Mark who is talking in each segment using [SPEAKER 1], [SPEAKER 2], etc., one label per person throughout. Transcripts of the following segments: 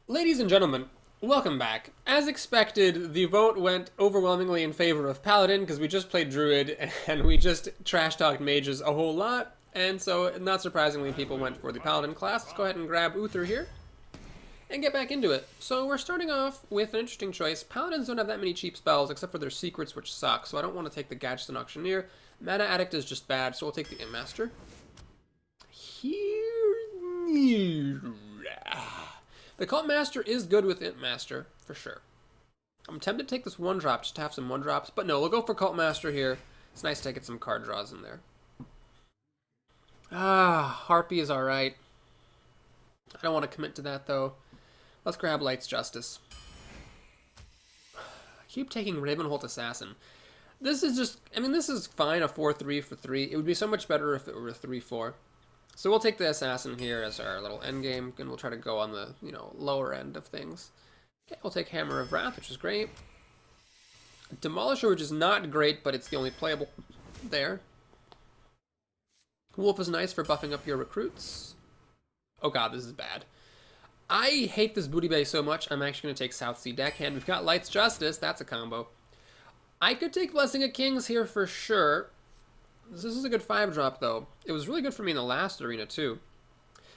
[SPEAKER 1] Ladies and gentlemen, welcome back. As expected, the vote went overwhelmingly in favor of Paladin because we just played Druid and we just trash-talked mages a whole lot, and so not surprisingly people went for the Paladin class. Let's go ahead and grab Uther here and get back into it. So we're starting off with an interesting choice. Paladins don't have that many cheap spells except for their secrets, which suck, so I don't want to take the Gadsden Auctioneer. Mana Addict is just bad, so we'll take the Imp Master. Here... The Cult Master is good with Imp Master, for sure. I'm tempted to take this one drop just to have some one drops, but no, we'll go for Cult Master here. It's nice to get some card draws in there. Harpy is alright. I don't want to commit to that though. Let's grab Light's Justice. I keep taking Ravenholt Assassin. This is just, I mean, this is fine, a 4-3 for 3. It would be so much better if it were a 3-4. So we'll take the Assassin here as our little endgame, and we'll try to go on the, lower end of things. Okay, we'll take Hammer of Wrath, which is great. Demolisher, which is not great, but it's the only playable there. Wolf is nice for buffing up your recruits. Oh god, this is bad. I hate this booty bay so much, I'm actually going to take South Sea Deckhand. We've got Light's Justice, that's a combo. I could take Blessing of Kings here for sure. This is a good 5-drop, though. It was really good for me in the last arena, too.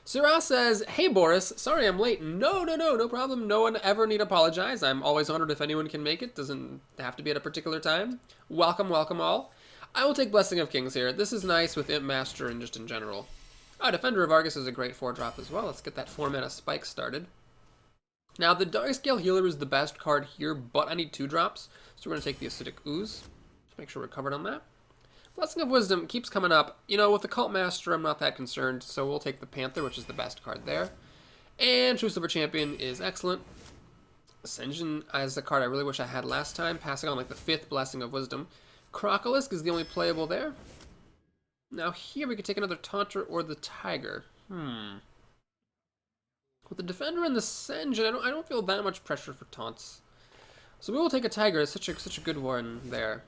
[SPEAKER 1] Syrah says, "Hey, Boris. Sorry I'm late." No problem. No one ever need apologize. I'm always honored if anyone can make it. Doesn't have to be at a particular time. Welcome all. I will take Blessing of Kings here. This is nice with Imp Master and just in general. Defender of Argus is a great 4-drop as well. Let's get that 4-mana spike started. Now, the Darkscale Healer is the best card here, but I need 2 drops. So we're going to take the Acidic Ooze. Let's make sure we're covered on that. Blessing of Wisdom keeps coming up. With the Cult Master, I'm not that concerned, so we'll take the Panther, which is the best card there. And True Silver Champion is excellent. Ascension is a card I really wish I had last time, passing on like the 5th Blessing of Wisdom. Crocolisk is the only playable there. Now here we could take another Taunter or the Tiger. With the Defender and the Ascension, I don't feel that much pressure for taunts. So we will take a Tiger. It's such a good one there.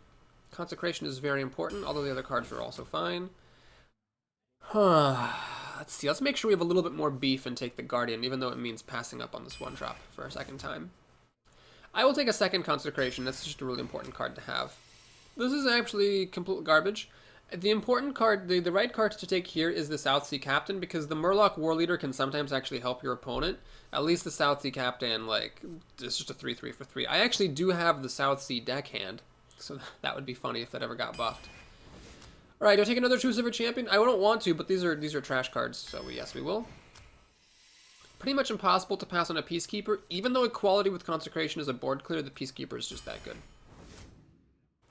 [SPEAKER 1] Consecration is very important, although the other cards are also fine. Let's see. Let's make sure we have a little bit more beef and take the Guardian, even though it means passing up on this 1-drop for a second time. I will take a second Consecration. That's just a really important card to have. This is actually complete garbage. The important card, the right card to take here is the South Sea Captain, because the Murloc War Leader can sometimes actually help your opponent. At least the South Sea Captain, it's just a 3-3 for 3. I actually do have the South Sea Deckhand. So that would be funny if that ever got buffed. Alright, do I take another True Silver Champion? I don't want to, but these are trash cards, so yes, we will. Pretty much impossible to pass on a Peacekeeper. Even though Equality with Consecration is a board clear, the Peacekeeper is just that good.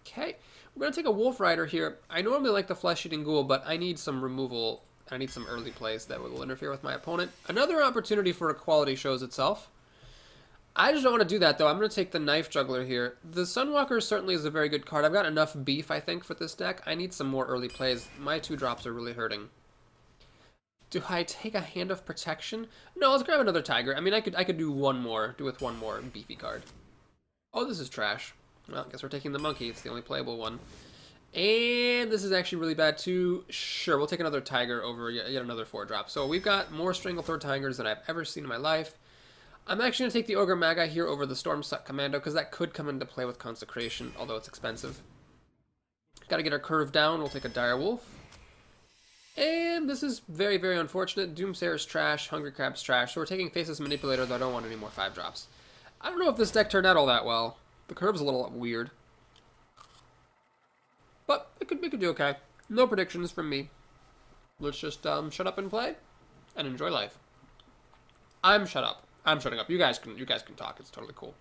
[SPEAKER 1] Okay, we're going to take a Wolf Rider here. I normally like the Flesh-Eating Ghoul, but I need some removal. I need some early plays that will interfere with my opponent. Another opportunity for Equality shows itself. I just don't want to do that, though. I'm going to take the Knife Juggler here. The Sunwalker certainly is a very good card. I've got enough beef, I think, for this deck. I need some more early plays. My 2 drops are really hurting. Do I take a Hand of Protection? No, let's grab another Tiger. I mean, I could do one more. Do with one more beefy card. Oh, this is trash. Well, I guess we're taking the Monkey. It's the only playable one. And this is actually really bad, too. Sure, we'll take another Tiger over yet another 4-drop. So we've got more Stranglethorn Tigers than I've ever seen in my life. I'm actually going to take the Ogre Magi here over the Stormsuck Commando, because that could come into play with Consecration, although it's expensive. Got to get our curve down. We'll take a Dire Wolf. And this is very, very unfortunate. Doomsayer's trash. Hungry Crab's trash. So we're taking Faceless Manipulator, though I don't want any more 5-drops. I don't know if this deck turned out all that well. The curve's a little weird. But it could do okay. No predictions from me. Let's just shut up and play and enjoy life. I'm shut up. I'm shutting up. You guys can talk. It's totally cool.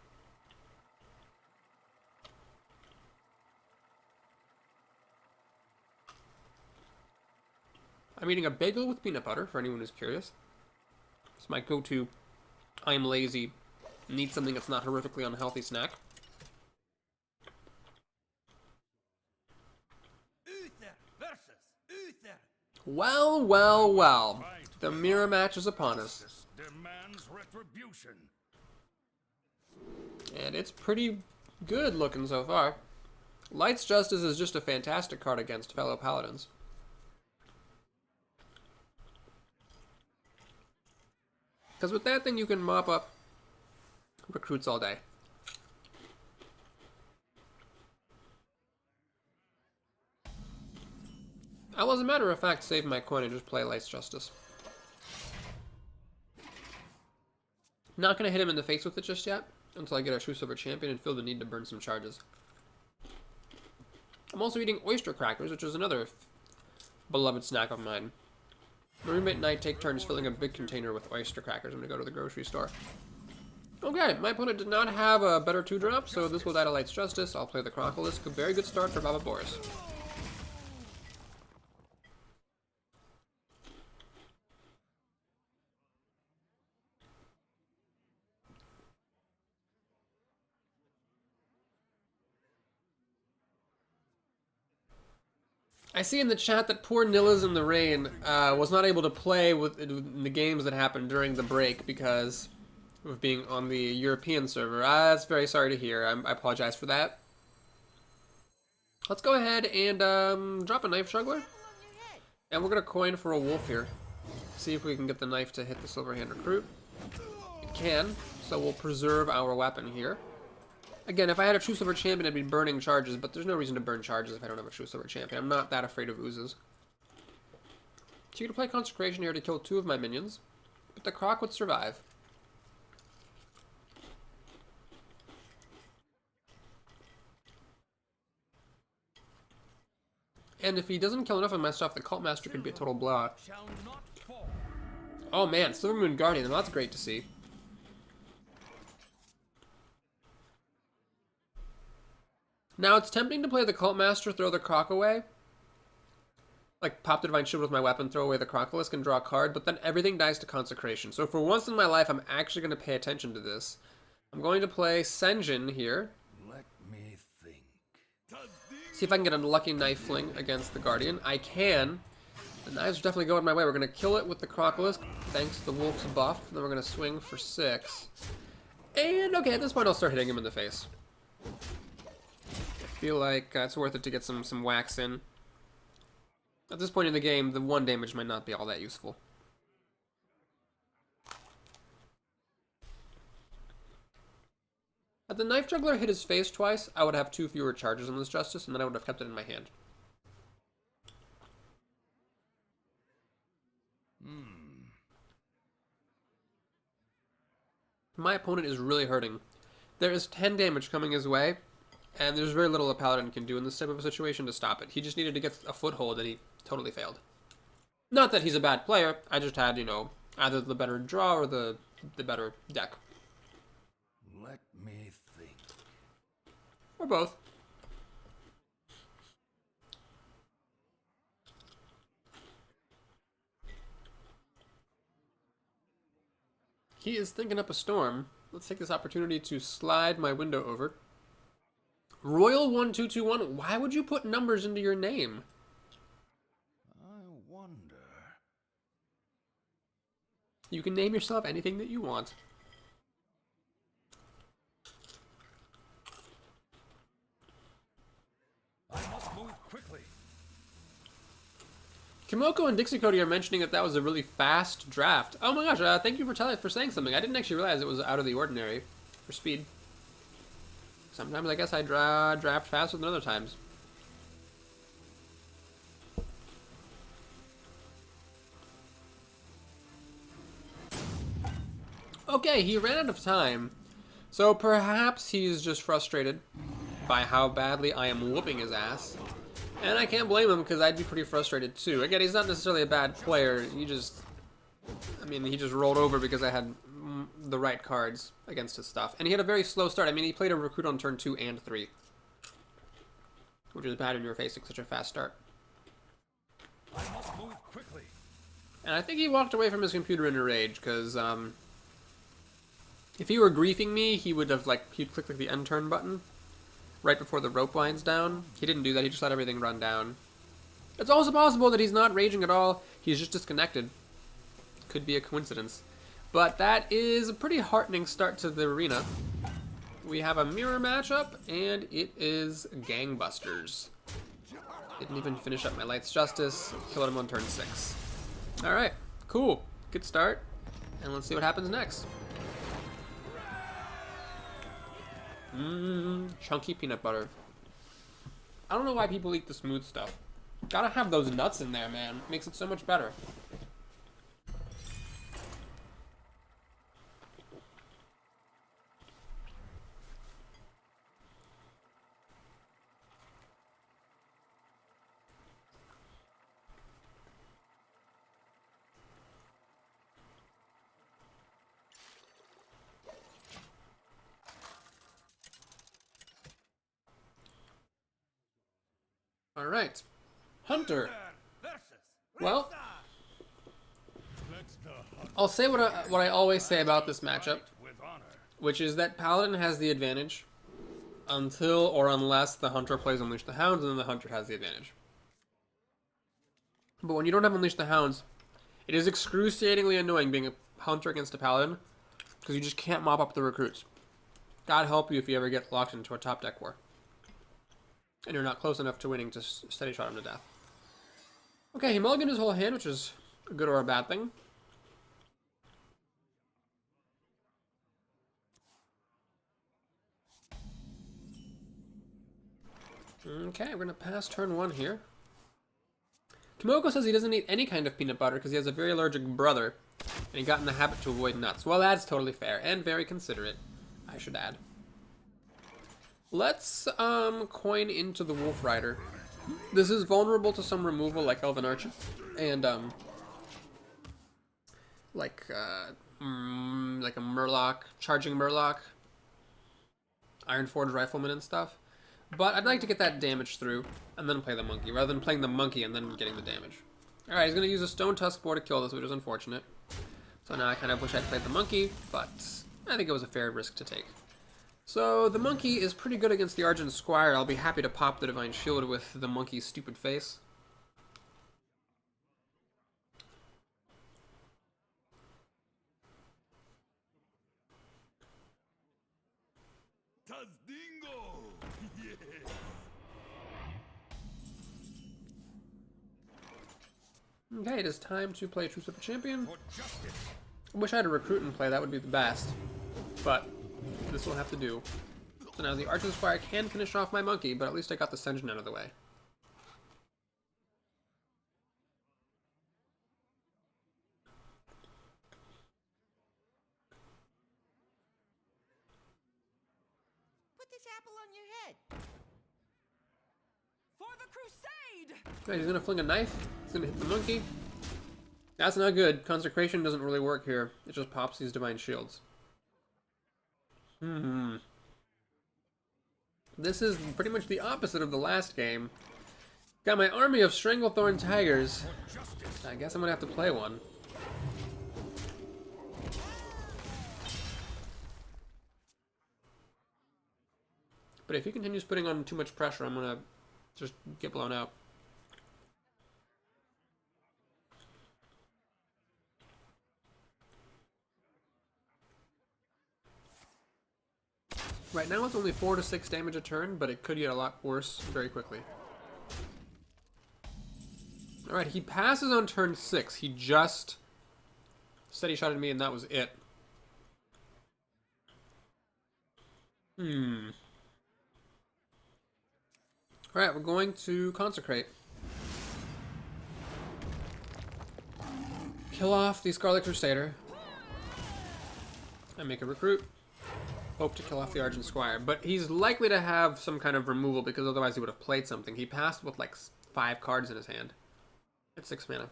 [SPEAKER 1] I'm eating a bagel with peanut butter, for anyone who's curious. It's my go-to, I'm lazy, need something that's not horrifically unhealthy snack.
[SPEAKER 2] Uther versus Uther.
[SPEAKER 1] Well. The mirror match is upon us.
[SPEAKER 2] Demands retribution.
[SPEAKER 1] And it's pretty good looking so far. Light's Justice is just a fantastic card against fellow Paladins. Because with that thing you can mop up Recruits all day. I will, as a matter of fact, save my coin and just play Light's Justice. Not going to hit him in the face with it just yet, until I get a True Silver Champion and feel the need to burn some charges. I'm also eating oyster crackers, which is another beloved snack of mine. My roommate and I take turns filling a big container with oyster crackers when we go to the grocery store. Okay, my opponent did not have a better 2-drop, so this will die to Light's Justice. I'll play the Crocolisk. A very good start for Baba Boris. I see in the chat that poor Nillas in the Rain was not able to play in the games that happened during the break because of being on the European server. That's very sorry to hear. I apologize for that. Let's go ahead and drop a Knife Juggler. And we're going to coin for a Wolf here. See if we can get the knife to hit the Silverhand Recruit. It can, so we'll preserve our weapon here. Again, if I had a True Silver Champion, I'd be burning charges, but there's no reason to burn charges if I don't have a True Silver Champion. I'm not that afraid of oozes. So you're going to play Consecration here to kill 2 of my minions, but the Croc would survive. And if he doesn't kill enough of my stuff, the Cult Master could be a total blowout. Oh man, Silver Moon Guardian, that's great to see. Now, it's tempting to play the Cult Master, throw the Croc away. Like, pop the Divine Shield with my weapon, throw away the Crocolisk, and draw a card, but then everything dies to Consecration. So for once in my life, I'm actually going to pay attention to this. I'm going to play Senjin here.
[SPEAKER 2] Let me think.
[SPEAKER 1] See if I can get a lucky knife fling against the Guardian. I can. The knives are definitely going my way. We're going to kill it with the Crocolisk, thanks to the Wolf's buff. Then we're going to swing for 6. And, okay, at this point, I'll start hitting him in the face. Feel like it's worth it to get some wax in. At this point in the game, the 1 damage might not be all that useful. Had the Knife Juggler hit his face twice, I would have 2 fewer charges on this Justice, and then I would have kept it in my hand. My opponent is really hurting. There is 10 damage coming his way, and there's very little a Paladin can do in this type of a situation to stop it. He just needed to get a foothold, and he totally failed. Not that he's a bad player, I just had, you know, either the better draw or the better deck.
[SPEAKER 2] Let me think.
[SPEAKER 1] Or both. He is thinking up a storm. Let's take this opportunity to slide my window over. Royal1221, why would you put numbers into your name?
[SPEAKER 2] I wonder.
[SPEAKER 1] You can name yourself anything that you want.
[SPEAKER 2] I must move quickly.
[SPEAKER 1] Kimoko and Dixie Cody are mentioning that was a really fast draft. Oh my gosh, thank you for saying something. I didn't actually realize it was out of the ordinary for speed. Sometimes I guess I draft faster than other times. Okay, he ran out of time. So perhaps he's just frustrated by how badly I am whooping his ass. And I can't blame him because I'd be pretty frustrated too. Again, he's not necessarily a bad player. He just rolled over because I had the right cards against his stuff. And he had a very slow start. I mean, he played a Recruit on turn 2 and 3. Which is bad when you're facing such a fast start.
[SPEAKER 2] I must move quickly.
[SPEAKER 1] And I think he walked away from his computer in a rage because, if he were griefing me, he would have, he'd click the end turn button right before the rope winds down. He didn't do that. He just let everything run down. It's also possible that he's not raging at all. He's just disconnected. Could be a coincidence. But that is a pretty heartening start to the arena. We have a mirror matchup, and it is gangbusters. Didn't even finish up my Light's Justice. Killed him on turn 6. Alright, cool. Good start. And let's see what happens next. Chunky peanut butter. I don't know why people eat the smooth stuff. Gotta have those nuts in there, man. Makes it so much better. All right, Hunter. Well, I'll say what I always say about this matchup, which is that Paladin has the advantage until or unless the Hunter plays Unleash the Hounds, and then the Hunter has the advantage. But when you don't have Unleash the Hounds, it is excruciatingly annoying being a Hunter against a Paladin, because you just can't mop up the recruits. God help you if you ever get locked into a top deck war. And you're not close enough to winning to steady shot him to death. Okay, he mulliganed his whole hand, which is a good or a bad thing. Okay, we're going to pass turn 1 here. Kimoko says he doesn't eat any kind of peanut butter because he has a very allergic brother, and he got in the habit to avoid nuts. Well, that's totally fair, and very considerate, I should add. Let's coin into the Wolf Rider. This is vulnerable to some removal like Elven Archer and like a Murloc, charging Murloc, Ironforge Rifleman and stuff. But I'd like to get that damage through and then play the monkey, rather than playing the monkey and then getting the damage. Alright, he's going to use a Stone Tusk Boar to kill this, which is unfortunate. So now I kind of wish I'd played the monkey, but I think it was a fair risk to take. So the monkey is pretty good against the Argent Squire. I'll be happy to pop the Divine Shield with the monkey's stupid face. Okay, it is time to play True Super Champion. I wish I had a recruit in play, that would be the best. But this will have to do. So now the Argent Squire can finish off my monkey, but at least I got the Sen'jin out of the way.
[SPEAKER 3] Put this apple on your head. For the crusade!
[SPEAKER 1] Okay, he's gonna fling a knife. He's gonna hit the monkey. That's not good. Consecration doesn't really work here. It just pops these Divine Shields. This is pretty much the opposite of the last game. Got my army of Stranglethorn Tigers. I guess I'm gonna have to play one. But if he continues putting on too much pressure, I'm gonna just get blown out. Right now it's only 4 to 6 damage a turn, but it could get a lot worse very quickly. Alright, he passes on turn 6. He just steady shotted me and that was it. Alright, we're going to Consecrate. Kill off the Scarlet Crusader. And make a recruit. Hope to kill off the Argent Squire. But he's likely to have some kind of removal because otherwise he would have played something. He passed with like 5 cards in his hand. At 6 mana.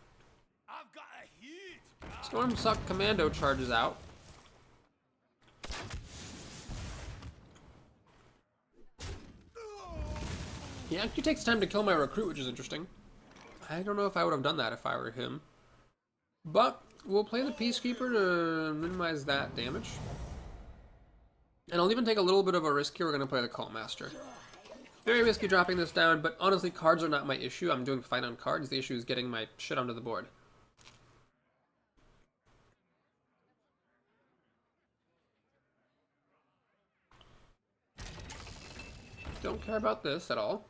[SPEAKER 2] I've got a hit.
[SPEAKER 1] Stormsuck Commando charges out. He actually takes time to kill my recruit, which is interesting. I don't know if I would have done that if I were him. But we'll play the Peacekeeper to minimize that damage. And I'll even take a little bit of a risk here. We're going to play the Cult Master. Very risky dropping this down, but honestly, cards are not my issue. I'm doing fine on cards. The issue is getting my shit onto the board. Don't care about this at all.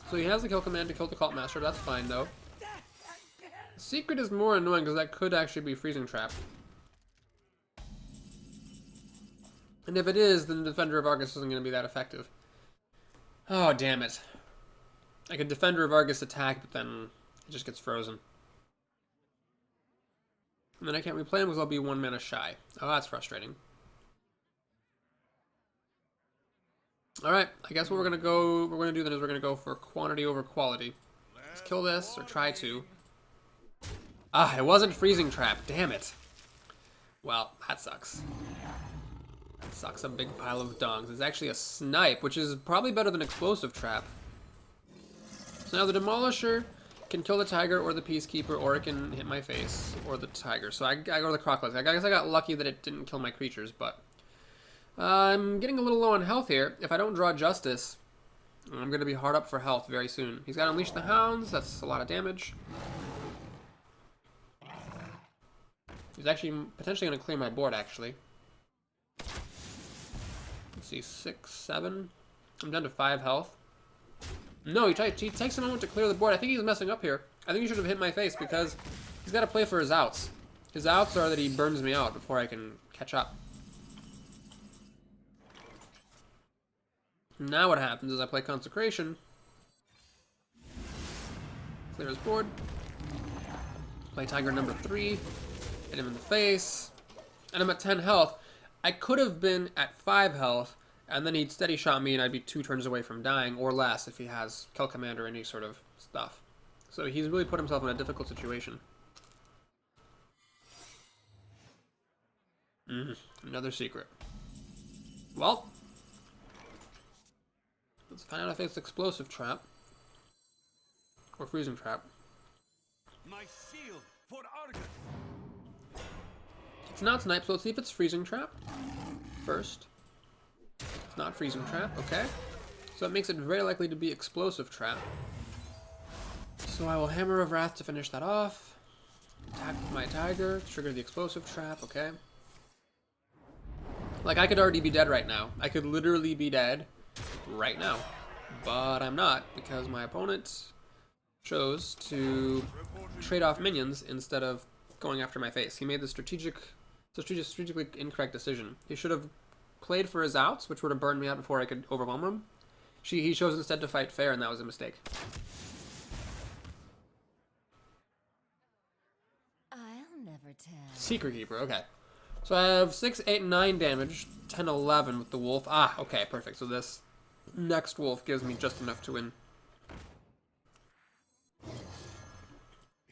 [SPEAKER 1] So he has the kill command to kill the Cult Master. That's fine, though. Secret is more annoying because that could actually be Freezing Trap. And if it is, then the Defender of Argus isn't going to be that effective. Oh, damn it. I could Defender of Argus attack, but then it just gets frozen. And then I can't replay him because I'll be 1 mana shy. Oh, that's frustrating. Alright, I guess what we're going to do then is we're going to go for quantity over quality. Let's kill this, or try to. Ah, it wasn't Freezing Trap. Damn it. Well, that sucks. That sucks a big pile of dongs. It's actually a Snipe, which is probably better than Explosive Trap. So now the Demolisher can kill the Tiger or the Peacekeeper, or it can hit my face, or the Tiger. So I go to the Crocodile. I guess I got lucky that it didn't kill my creatures, but I'm getting a little low on health here. If I don't draw Justice, I'm going to be hard up for health very soon. He's got Unleash the Hounds. That's a lot of damage. He's actually potentially going to clear my board, actually. Let's see, 6, 7. I'm down to 5 health. No, he takes a moment to clear the board. I think he's messing up here. I think he should have hit my face because he's got to play for his outs. His outs are that he burns me out before I can catch up. Now what happens is I play Consecration. Clear his board. Play Tiger number 3. Hit him in the face. And I'm at 10 health. I could have been at 5 health, and then he'd steady shot me and I'd be 2 turns away from dying, or less if he has Kill Command or any sort of stuff. So he's really put himself in a difficult situation. Another secret. Well, let's find out if it's Explosive Trap or Freezing Trap.
[SPEAKER 2] My shield for Argus.
[SPEAKER 1] It's not Snipe, so let's see if it's Freezing Trap first. It's not Freezing Trap, okay. So it makes it very likely to be Explosive Trap. So I will Hammer of Wrath to finish that off. Attack with my Tiger, trigger the Explosive Trap, okay. Like, I could already be dead right now. I could literally be dead right now. But I'm not, because my opponent chose to trade off minions instead of going after my face. He made the strategically incorrect decision. He should have played for his outs, which would have burned me out before I could overwhelm him. He chose instead to fight fair, and that was a mistake.
[SPEAKER 3] I'll never tell.
[SPEAKER 1] Secret Keeper, okay. So I have 6, 8, 9 damage, 10, 11 with the wolf. Ah, okay, perfect. So this next wolf gives me just enough to win.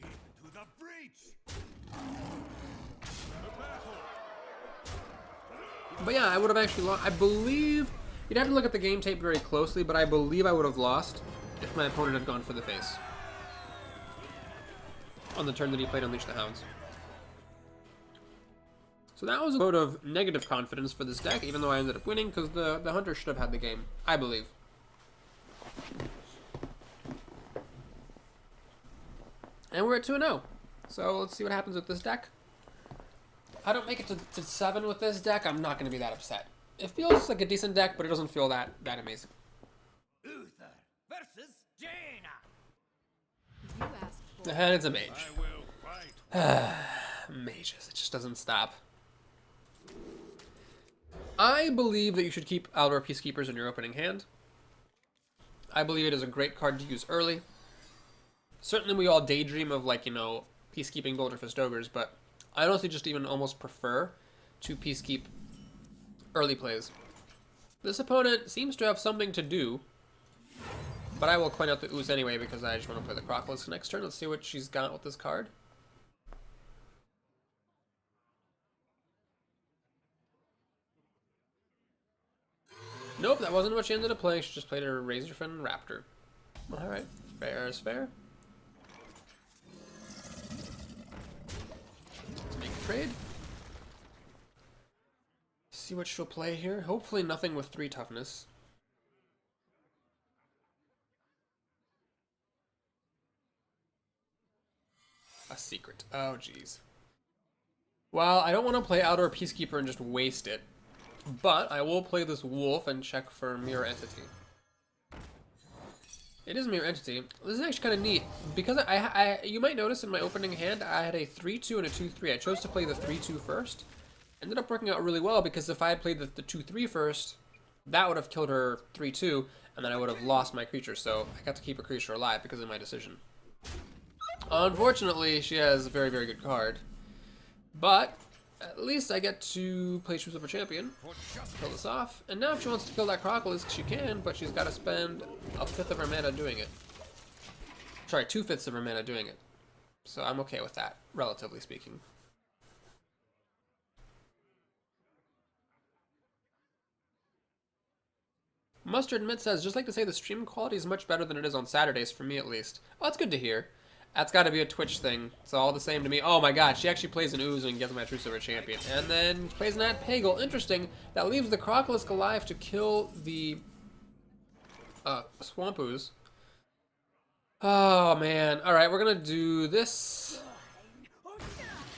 [SPEAKER 2] To the breach.
[SPEAKER 1] But yeah, I would have actually lost. I believe, you'd have to look at the game tape very closely, but I believe I would have lost if my opponent had gone for the face on the turn that he played Unleash the Hounds. So that was a vote of negative confidence for this deck, even though I ended up winning, because the Hunter should have had the game, I believe. And we're at 2-0. So let's see what happens with this deck. If I don't make it to 7 with this deck, I'm not going to be that upset. It feels like a decent deck, but it doesn't feel that amazing.
[SPEAKER 2] Uther versus Jaina.
[SPEAKER 3] You asked for
[SPEAKER 1] And it's a mage.
[SPEAKER 2] I will fight.
[SPEAKER 1] Mages, it just doesn't stop. I believe that you should keep Outdoor Peacekeepers in your opening hand. I believe it is a great card to use early. Certainly we all daydream of, like, you know, Peacekeeping Goldrifist Ogres, but I honestly just even almost prefer to Peacekeep early plays. This opponent seems to have something to do, but I will coin out the Ooze anyway because I just want to play the Crocodile next turn. Let's see what she's got with this card. Nope, that wasn't what she ended up playing. She just played a Razorfin Raptor. Alright, fair is fair. Let's make a trade. See what she'll play here. Hopefully nothing with 3 toughness. A secret. Oh, jeez. Well, I don't want to play Outdoor Peacekeeper and just waste it. But I will play this wolf and check for Mirror Entity. It is Mirror Entity. This is actually kind of neat. Because you might notice in my opening hand, I had a 3-2 and a 2-3. I chose to play the 3-2 first. Ended up working out really well because if I had played the 2-3 first, that would have killed her 3-2, and then I would have lost my creature. So I got to keep a creature alive because of my decision. Unfortunately, she has a very, very good card. But at least I get to play True Silver Champion, kill this off, and now if she wants to kill that Crocolisk, she can, but she's got to spend a fifth of her mana doing it. Sorry, 2/5 of her mana doing it. So I'm okay with that, relatively speaking. Mustard Mitt says, just like to say the stream quality is much better than it is on Saturdays, for me at least. Oh, that's good to hear. That's got to be a Twitch thing. It's all the same to me. Oh my god, she actually plays an Ooze and gets my True Silver Champion. And then plays Nat Pagel. Interesting. That leaves the Crocolisk alive to kill the Swamp Ooze. Oh man. Alright, we're going to do this.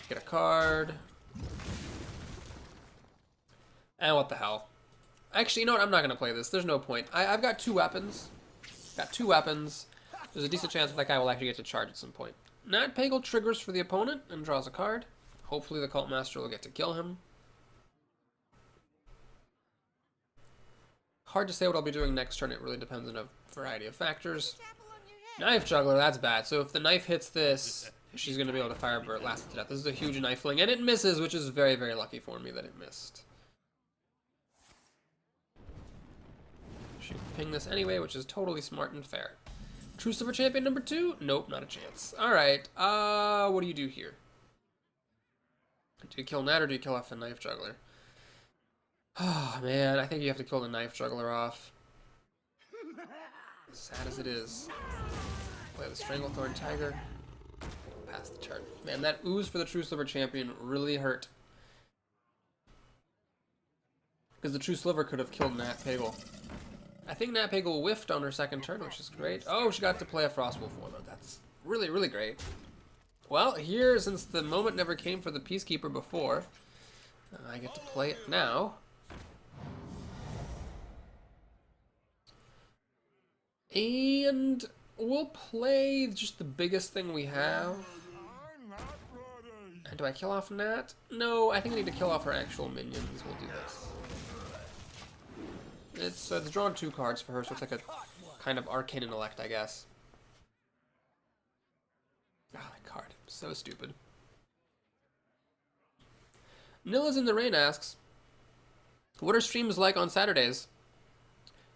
[SPEAKER 1] Get a card. And what the hell. Actually, you know what? I'm not going to play this. There's no point. I've got 2 weapons. Got 2 weapons. There's a decent chance that guy will actually get to charge at some point. Nat Pagel triggers for the opponent and draws a card. Hopefully the Cult Master will get to kill him. Hard to say what I'll be doing next turn. It really depends on a variety of factors. Knife Juggler, that's bad. So if the knife hits this, she's going to be able to fire Blast it to death. This is a huge knife fling, and it misses, which is very, very lucky for me that it missed. She can ping this anyway, which is totally smart and fair. True Silver Champion number 2? Nope, not a chance. Alright, what do you do here? Do you kill Nat or do you kill off the Knife Juggler? Oh, man, I think you have to kill the Knife Juggler off. Sad as it is. Play the Stranglethorn Tiger. Pass the turn. Man, that Ooze for the True Silver Champion really hurt. Because the True Silver could have killed Nat Pagel. I think Nat Pagel whiffed on her second turn, which is great. Oh, she got to play a Frostwolf Warlord. That's really, really great. Well, here, since the moment never came for the Peacekeeper before, I get to play it now. And we'll play just the biggest thing we have. And do I kill off Nat? No, I think I need to kill off her actual minions. We'll do this. It's drawn 2 cards for her, so it's like a kind of Arcane Intellect, I guess. Ah, that card. So stupid. Nilla's in the Rain asks, what are streams like on Saturdays?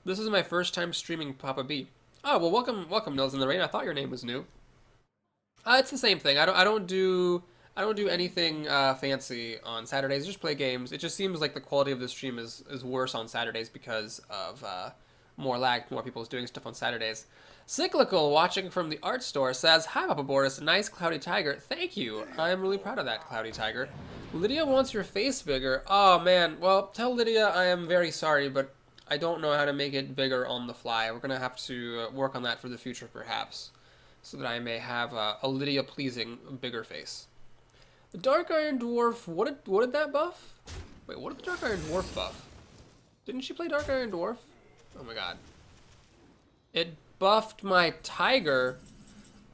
[SPEAKER 1] This is my first time streaming Papa B. Oh, well, welcome, Nilla's in the Rain. I thought your name was new. It's the same thing. I don't do anything fancy on Saturdays. I just play games. It just seems like the quality of the stream is worse on Saturdays because of more lag, more people doing stuff on Saturdays. Cyclical, watching from the art store, says, hi, Papa Boris. Nice Cloudy Tiger. Thank you. I'm really proud of that, Cloudy Tiger. Lydia wants your face bigger. Oh, man. Well, tell Lydia I am very sorry, but I don't know how to make it bigger on the fly. We're going to have to work on that for the future, perhaps, so that I may have a Lydia-pleasing bigger face. The Dark Iron Dwarf, what did that buff? Wait, what did the Dark Iron Dwarf buff? Didn't she play Dark Iron Dwarf? Oh my god. It buffed my Tiger.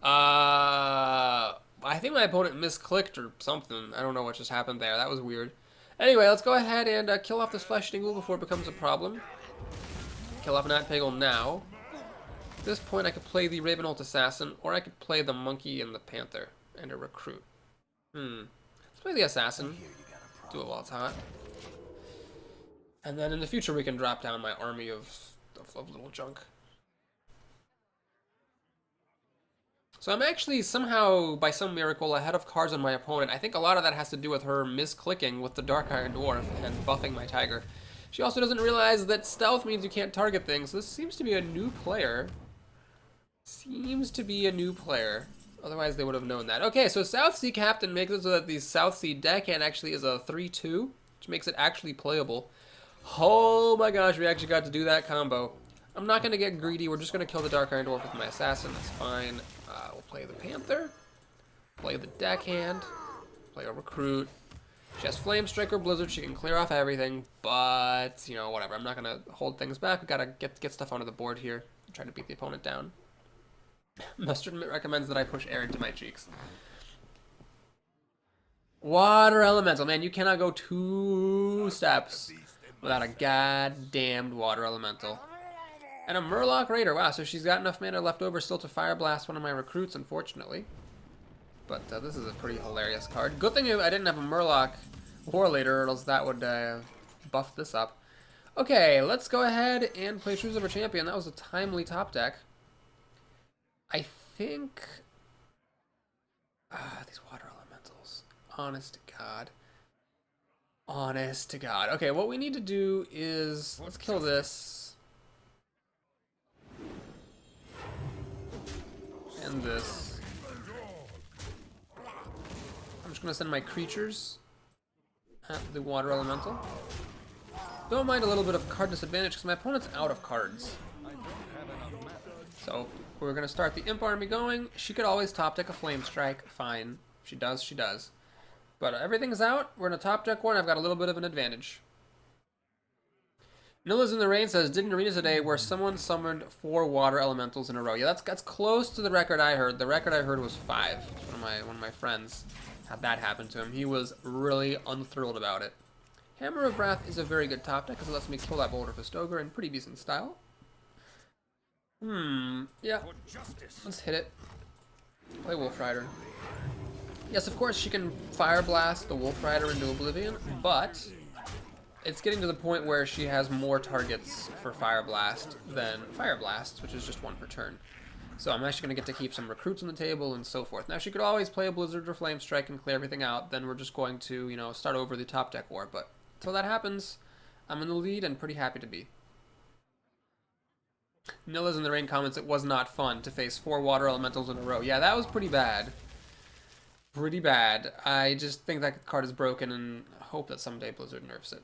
[SPEAKER 1] I think my opponent misclicked or something. I don't know what just happened there. That was weird. Anyway, let's go ahead and kill off this Flesh Dingle before it becomes a problem. Kill off Nat Pagel now. At this point, I could play the Ravenholt Assassin, or I could play the Monkey and the Panther, and a Recruit. Let's play the Assassin. Do it while it's hot. And then in the future, we can drop down my army of little junk. So I'm actually somehow, by some miracle, ahead of cards on my opponent. I think a lot of that has to do with her misclicking with the Dark Iron Dwarf and buffing my Tiger. She also doesn't realize that stealth means you can't target things. This seems to be a new player. Otherwise, they would have known that. Okay, so South Sea Captain makes it so that the South Sea Deckhand actually is a 3-2, which makes it actually playable. Oh my gosh, we actually got to do that combo. I'm not going to get greedy. We're just going to kill the Dark Iron Dwarf with my Assassin. That's fine. We'll play the Panther, play the Deckhand, play a Recruit. She has Flame Striker, Blizzard. She can clear off everything, but, you know, whatever. I'm not going to hold things back. We got to get stuff onto the board here and try to beat the opponent down. Mustard recommends that I push air into my cheeks. Water elemental. Man, you cannot go 2 steps without a goddamned water elemental. And a Murloc Raider. Wow, so she's got enough mana left over still to Fire Blast one of my recruits, unfortunately. But this is a pretty hilarious card. Good thing I didn't have a Murloc Warlader, or else that would buff this up. Okay, let's go ahead and play Choose of a Champion. That was a timely top deck. I think... these water elementals. Honest to God. Honest to God. Okay, what we need to do is... Let's kill this. And this. I'm just going to send my creatures at the water elemental. Don't mind a little bit of card disadvantage because my opponent's out of cards. So we're going to start the Imp Army going. She could always top deck a Flame Strike. Fine. She does, she does. But everything's out. We're going to top deck one. I've got a little bit of an advantage. Nilla's in the Rain says, did an arena today where someone summoned 4 water elementals in a row. Yeah, that's close to the record I heard. The record I heard was 5. One of my friends had that happen to him. He was really unthrilled about it. Hammer of Wrath is a very good top deck because it lets me kill that Boulder Fist Ogre in pretty decent style. Yeah. Let's hit it. Play Wolf Rider. Yes, of course she can Fire Blast the Wolf Rider into Oblivion, but it's getting to the point where she has more targets for Fire Blast than Fire Blasts, which is just 1 per turn. So I'm actually going to get to keep some recruits on the table and so forth. Now she could always play a Blizzard or Flame Strike and clear everything out. Then we're just going to, you know, start over the top deck war. But until that happens, I'm in the lead and pretty happy to be. Nilla's in the Rain comments, it was not fun to face 4 water elementals in a row. Yeah, that was pretty bad. Pretty bad. I just think that card is broken and hope that someday Blizzard nerfs it.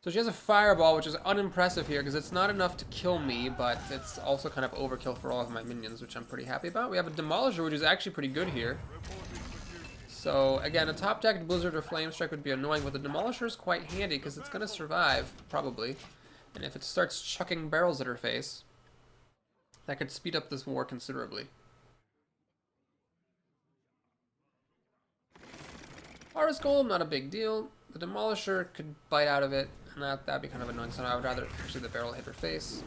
[SPEAKER 1] So she has a Fireball, which is unimpressive here because it's not enough to kill me, but it's also kind of overkill for all of my minions, which I'm pretty happy about. We have a Demolisher, which is actually pretty good here. So, again, a top-decked Blizzard or Flame Strike would be annoying, but the Demolisher is quite handy because it's going to survive, probably. And if it starts chucking barrels at her face, that could speed up this war considerably. Harvest Golem, not a big deal. The Demolisher could bite out of it, and that'd be kind of annoying, so I would rather actually the barrel hit her face.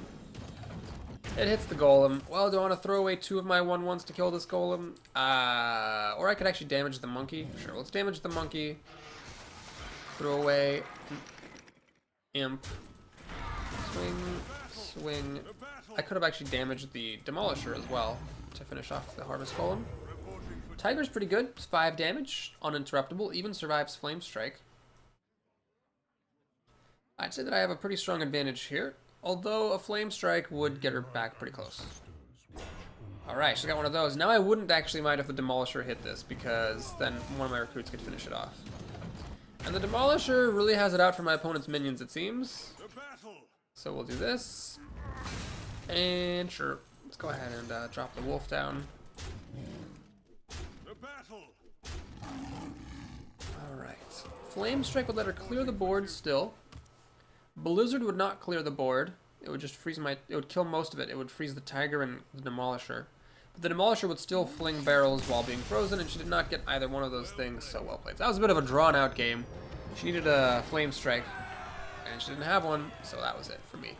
[SPEAKER 1] It hits the Golem. Well, do I want to throw away 2 of my 1/1s to kill this Golem? Or I could actually damage the monkey. Sure, let's damage the monkey. Throw away Imp. Swing, swing. I could have actually damaged the Demolisher as well to finish off the Harvest Golem. Tiger's pretty good. It's 5 damage, uninterruptible, even survives Flame Strike. I'd say that I have a pretty strong advantage here, although a Flame Strike would get her back pretty close. Alright, she's got one of those. Now I wouldn't actually mind if the Demolisher hit this, because then one of my recruits could finish it off. And the Demolisher really has it out for my opponent's minions, it seems. So we'll do this. And sure, let's go ahead and drop the wolf down. Alright. Flame Strike would let her clear the board still. Blizzard would not clear the board. It would just freeze it would kill most of it. It would freeze the Tiger and the Demolisher. But the Demolisher would still fling barrels while being frozen, and she did not get either one of those things, so well played. So that was a bit of a drawn-out game. She needed a Flame Strike, and she didn't have one, so that was it for me.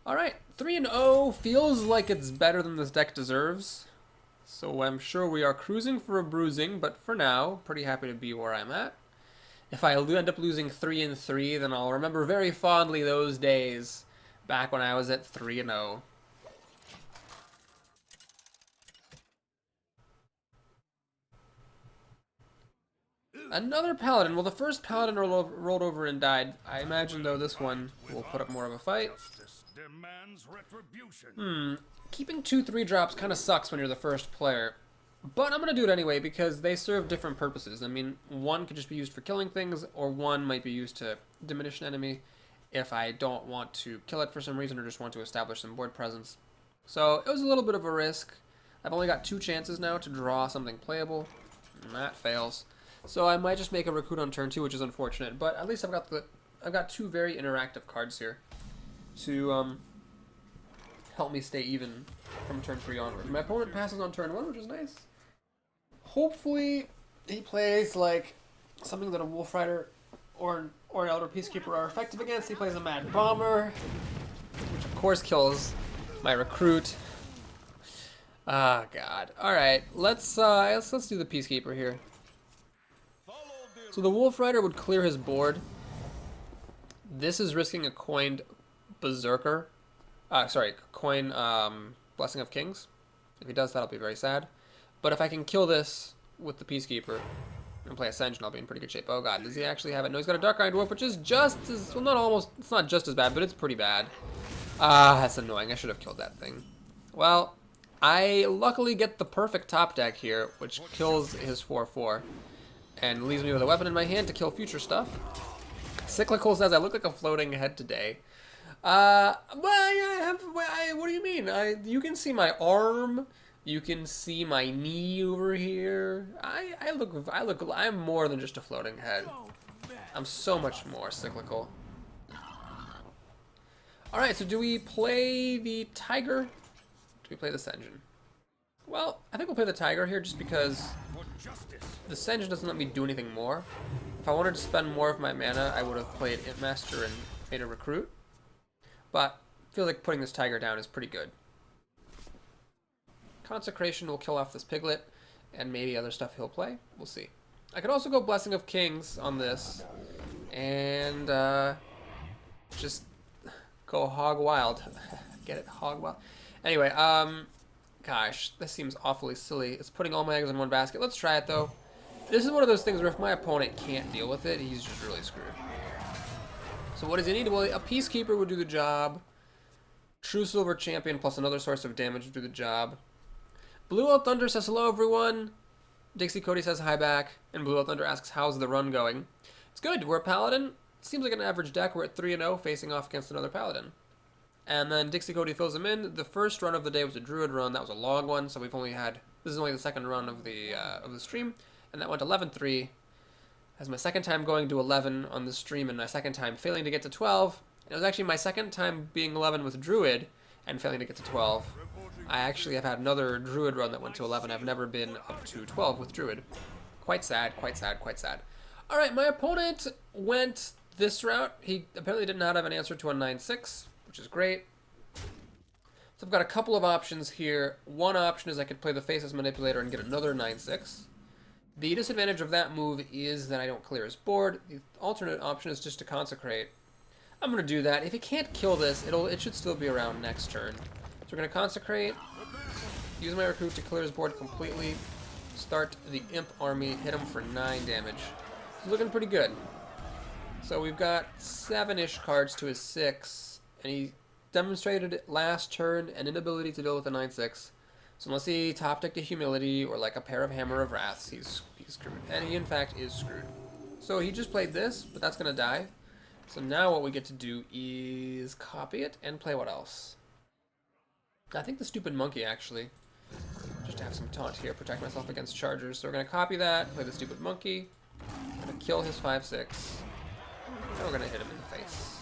[SPEAKER 1] Alright, 3-0 feels like it's better than this deck deserves. So I'm sure we are cruising for a bruising, but for now, pretty happy to be where I'm at. If I end up losing 3-3, then I'll remember very fondly those days back when I was at 3-0. Another Paladin. Well, the first Paladin rolled over and died. I imagine, though, this one will put up more of a fight. Keeping 2/3 drops kind of sucks when you're the first player. But I'm going to do it anyway because they serve different purposes. I mean, one could just be used for killing things, or one might be used to diminish an enemy if I don't want to kill it for some reason or just want to establish some board presence. So it was a little bit of a risk. I've only got 2 chances now to draw something playable, and that fails. So I might just make a recruit on turn 2, which is unfortunate. But at least I've got 2 very interactive cards here to help me stay even from turn 3 onward. My opponent passes on turn 1, which is nice. Hopefully he plays like something that a Wolf Rider or an Elder Peacekeeper are effective against. He plays a Mad Bomber, which of course kills my recruit. Ah, God. All right, let's do the Peacekeeper here. So the Wolf Rider would clear his board. This is risking a coined Berserker. Coin Blessing of Kings. If he does that, I'll be very sad. But if I can kill this with the Peacekeeper and play Ascension, I'll be in pretty good shape. Oh God, does he actually have it? No, he's got a Dark Iron Dwarf, which is just as, well, not almost, it's not just as bad, but it's pretty bad. Ah, that's annoying. I should have killed that thing. Well, I luckily get the perfect top deck here, which kills his 4/4 and leaves me with a weapon in my hand to kill future stuff. Cyclical says I look like a floating head today. Well, what do you mean? You can see my arm. You can see my knee over here. I'm more than just a floating head. I'm so much more cyclical. All right, so do we play the Tiger? Do we play the Senjin? Well, I think we'll play the Tiger here just because the Senjin doesn't let me do anything more. If I wanted to spend more of my mana, I would have played Imp Master and made a recruit. But I feel like putting this Tiger down is pretty good. Consecration will kill off this Piglet, and maybe other stuff he'll play. We'll see. I could also go Blessing of Kings on this, and just go hog wild. Get it? Hog wild. Anyway, gosh, this seems awfully silly. It's putting all my eggs in one basket. Let's try it, though. This is one of those things where if my opponent can't deal with it, he's just really screwed. So what does he need? Well, a Peacekeeper would do the job. True Silver Champion plus another source of damage would do the job. Blue Owl Thunder says hello, everyone. Dixie Cody says hi back. And Blue Owl Thunder asks, how's the run going? It's good. We're a Paladin. Seems like an average deck. We're at 3-0, facing off against another Paladin. And then Dixie Cody fills him in. The first run of the day was a Druid run. That was a long one, so we've only had... This is only the second run of the stream. And that went 11-3. That's my second time going to 11 on the stream and my second time failing to get to 12. And it was actually my second time being 11 with Druid and failing to get to 12. I actually have had another Druid run that went to 11. I've never been up to 12 with Druid. Quite sad, quite sad, quite sad. Alright, my opponent went this route. He apparently did not have an answer to a 9-6, which is great. So I've got a couple of options here. One option is I could play the Faceless Manipulator and get another 9-6. The disadvantage of that move is that I don't clear his board. The alternate option is just to Consecrate. I'm going to do that. If he can't kill this, it should still be around next turn. So we're going to Consecrate, use my recruit to clear his board completely, start the Imp army, hit him for 9 damage. He's looking pretty good. So we've got 7-ish cards to his 6, and he demonstrated last turn an inability to deal with a 9-6. So unless he top decked a Humility or like a pair of Hammer of Wraths, he's screwed. And he in fact is screwed. So he just played this, but that's going to die. So now what we get to do is copy it and play what else? I think the Stupid Monkey, actually. Just to have some taunt here, protect myself against chargers. So we're going to copy that, play the Stupid Monkey. We're going to kill his 5-6. And we're going to hit him in the face.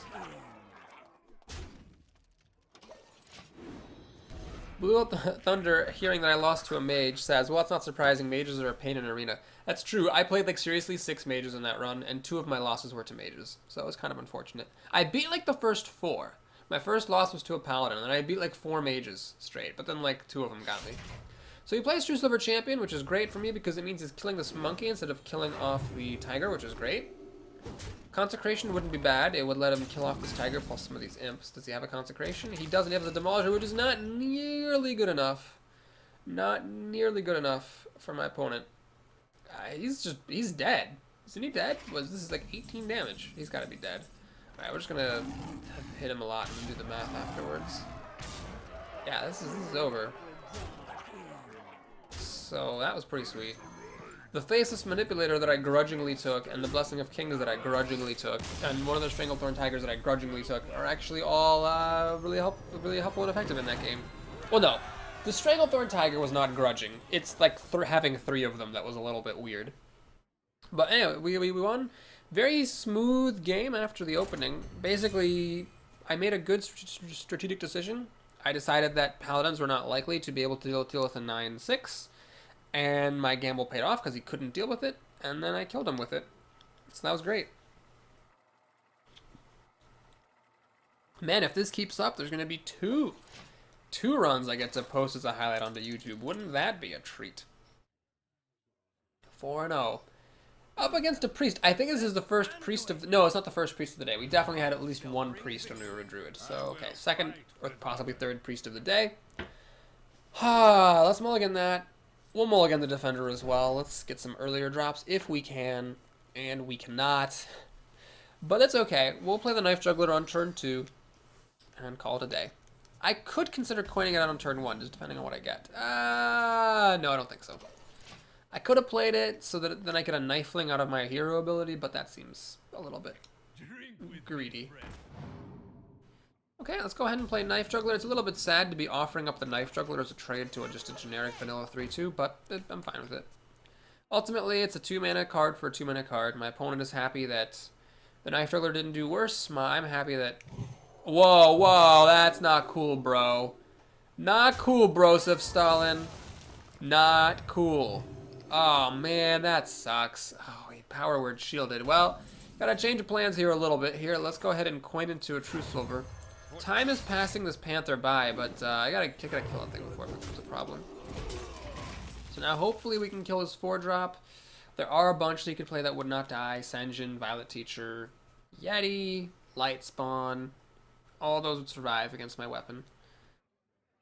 [SPEAKER 1] Blue Thunder, hearing that I lost to a mage, says, well, it's not surprising. Mages are a pain in arena. That's true. I played, like, seriously 6 mages in that run, and 2 of my losses were to mages. So it was kind of unfortunate. I beat, like, the first 4. My first loss was to a Paladin, and I beat, like, 4 mages straight. But then, like, 2 of them got me. So he plays True Silver Champion, which is great for me because it means he's killing this monkey instead of killing off the tiger, which is great. Consecration wouldn't be bad. It would let him kill off this tiger plus some of these imps. Does he have a Consecration? He doesn't have the Demolisher, which is not nearly good enough. Not nearly good enough for my opponent. He's dead. Isn't he dead? This is like 18 damage. He's got to be dead. Alright, we're just going to hit him a lot and then do the math afterwards. Yeah, this is over. So that was pretty sweet. The Faceless Manipulator that I grudgingly took, and the Blessing of Kings that I grudgingly took, and one of the Stranglethorn Tigers that I grudgingly took, are actually all really helpful and effective in that game. Well, no. The Stranglethorn Tiger was not grudging. It's like having 3 of them that was a little bit weird. But anyway, we won. Very smooth game after the opening. Basically, I made a good strategic decision. I decided that Paladins were not likely to be able to deal with a 9-6, and my gamble paid off because he couldn't deal with it, and then I killed him with it. So that was great. Man, if this keeps up, there's going to be two runs I get to post as a highlight onto YouTube. Wouldn't that be a treat? 4-0. Up against a priest. I think this is the first priest of... No, it's not the first priest of the day. We definitely had at least one priest when we were a druid. So, okay. Second or possibly third priest of the day. Let's mulligan that. We'll mulligan the defender as well. Let's get some earlier drops if we can. And we cannot. But that's okay. We'll play the Knife Juggler on turn 2. And call it a day. I could consider coining it out on turn 1, just depending on what I get. No, I don't think so. I could have played it so that then I get a Knifeling out of my hero ability, but that seems a little bit greedy. Okay, let's go ahead and play Knife Juggler. It's a little bit sad to be offering up the Knife Juggler as a trade to just a generic vanilla 3-2, but I'm fine with it. Ultimately, it's a 2-mana card for a 2-mana card. My opponent is happy that the Knife Juggler didn't do worse. I'm happy that... Whoa, that's not cool, bro. Not cool, Broseph Stalin. Not cool. Oh, man, that sucks. Oh, he power word shielded. Well, gotta change of plans here a little bit. Here, let's go ahead and coin into a True Silver. Time is passing this Panther by, but I gotta kill that thing before it becomes a problem. So now hopefully we can kill his 4-drop. There are a bunch that he could play that would not die. Senjin, Violet Teacher, Yeti, Light Spawn. All those would survive against my weapon.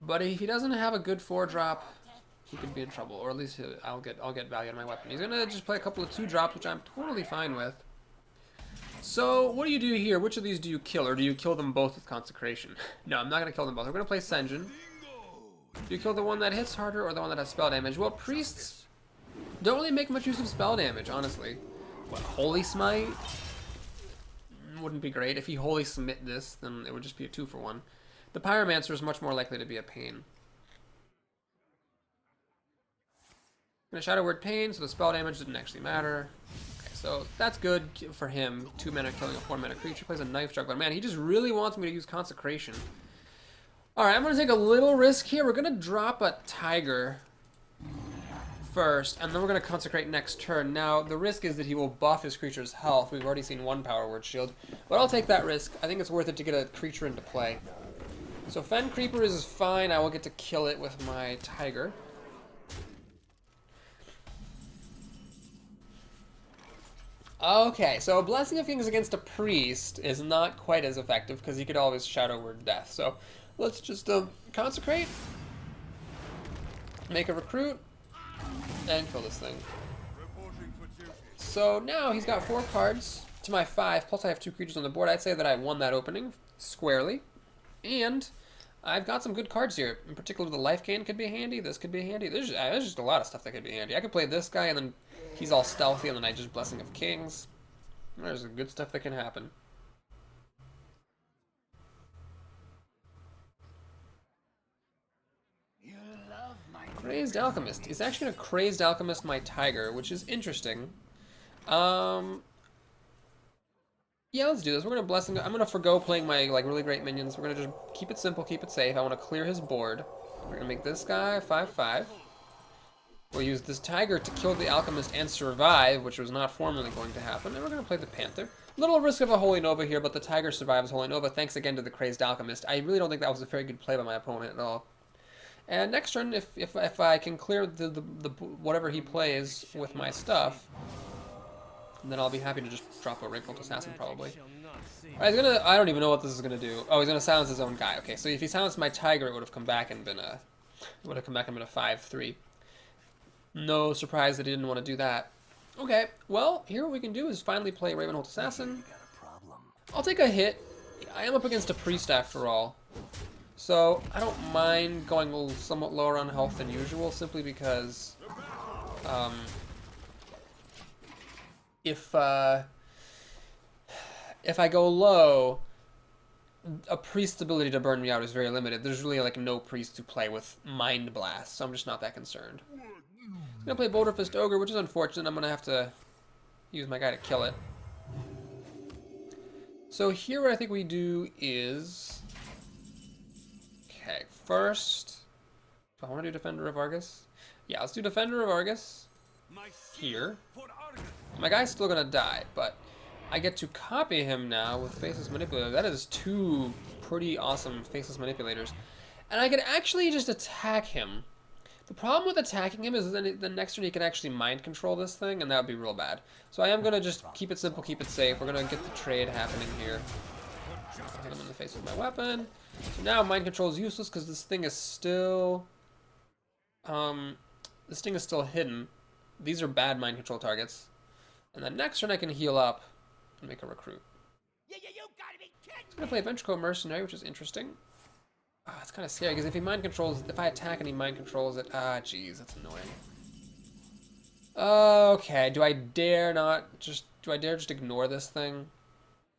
[SPEAKER 1] But if he doesn't have a good 4-drop, he could be in trouble. Or at least I'll get value out of my weapon. He's gonna just play a couple of 2-drops, which I'm totally fine with. So what do you do here? Which of these do you kill? Or do you kill them both with Consecration? No, I'm not gonna kill them both. We're gonna play Senjin. Do you kill the one that hits harder or the one that has spell damage? Well, priests don't really make much use of spell damage, honestly. What, Holy Smite? Wouldn't be great. If he Holy Smite this, then it would just be a 2-for-1. The Pyromancer is much more likely to be a pain. Gonna Shadow Word Pain, so the spell damage didn't actually matter. Okay, so that's good for him. 2-mana killing a 4-mana creature. Plays a Knife Juggler. Man, he just really wants me to use Consecration. Alright, I'm gonna take a little risk here. We're gonna drop a Tiger first, and then we're going to Consecrate next turn. Now, the risk is that he will buff his creature's health. We've already seen one Power Word Shield, but I'll take that risk. I think it's worth it to get a creature into play. So Fen Creeper is fine. I will get to kill it with my Tiger. Okay, so Blessing of Kings against a Priest is not quite as effective because he could always Shadow Word Death. So let's just Consecrate, make a Recruit, and kill this thing. So now he's got 4 cards to my 5, plus I have 2 creatures on the board. I'd say that I won that opening squarely. And I've got some good cards here. In particular, the Life Gain could be handy. This could be handy. There's just a lot of stuff that could be handy. I could play this guy, and then he's all stealthy, and then I just Blessing of Kings. There's some good stuff that can happen. Crazed Alchemist. He's actually going to Crazed Alchemist my Tiger, which is interesting. Yeah, let's do this. We're going to Blessing... I'm going to forgo playing my really great minions. We're going to just keep it simple, keep it safe. I want to clear his board. We're going to make this guy 5/5. We'll use this Tiger to kill the Alchemist and survive, which was not formally going to happen. And we're going to play the Panther. Little risk of a Holy Nova here, but the Tiger survives Holy Nova. Thanks again to the Crazed Alchemist. I really don't think that was a very good play by my opponent at all. And next turn, if I can clear the whatever he plays with my stuff, then I'll be happy to just drop a Wrinkled Assassin probably. Alright, he's gonna... I don't even know what this is gonna do. Oh, he's gonna silence his own guy. Okay, so if he silenced my Tiger, it would have come back and been a... It would have come back and been a 5/3. No surprise that he didn't want to do that. Okay, well, here what we can do is finally play Ravenhold Assassin. I'll take a hit. I am up against a Priest after all. So, I don't mind going a little somewhat lower on health than usual, simply because, if I go low, a Priest's ability to burn me out is very limited. There's really, like, no Priest to play with Mind Blast, so I'm just not that concerned. I'm gonna play Boulder Fist Ogre, which is unfortunate. I'm gonna have to use my guy to kill it. So here what I think we do is... Okay, first... Do I want to do Defender of Argus? Yeah, let's do Defender of Argus here. My guy's still going to die, but I get to copy him now with Faceless Manipulator. That is 2 pretty awesome Faceless Manipulators. And I can actually just attack him. The problem with attacking him is that the next turn he can actually mind control this thing, and that would be real bad. So I am going to just keep it simple, keep it safe. We're going to get the trade happening here. I'll hit him in the face with my weapon. So now mind control is useless because this thing is still... this thing is still hidden. These are bad mind control targets. And then next turn I can heal up and make a recruit.
[SPEAKER 2] You gotta be kidding!
[SPEAKER 1] I'm going to play Ventricle Mercenary, which is interesting. Oh, it's kind of scary, because if he mind controls, if I attack and he mind controls it, jeez, that's annoying. Okay, do I dare just ignore this thing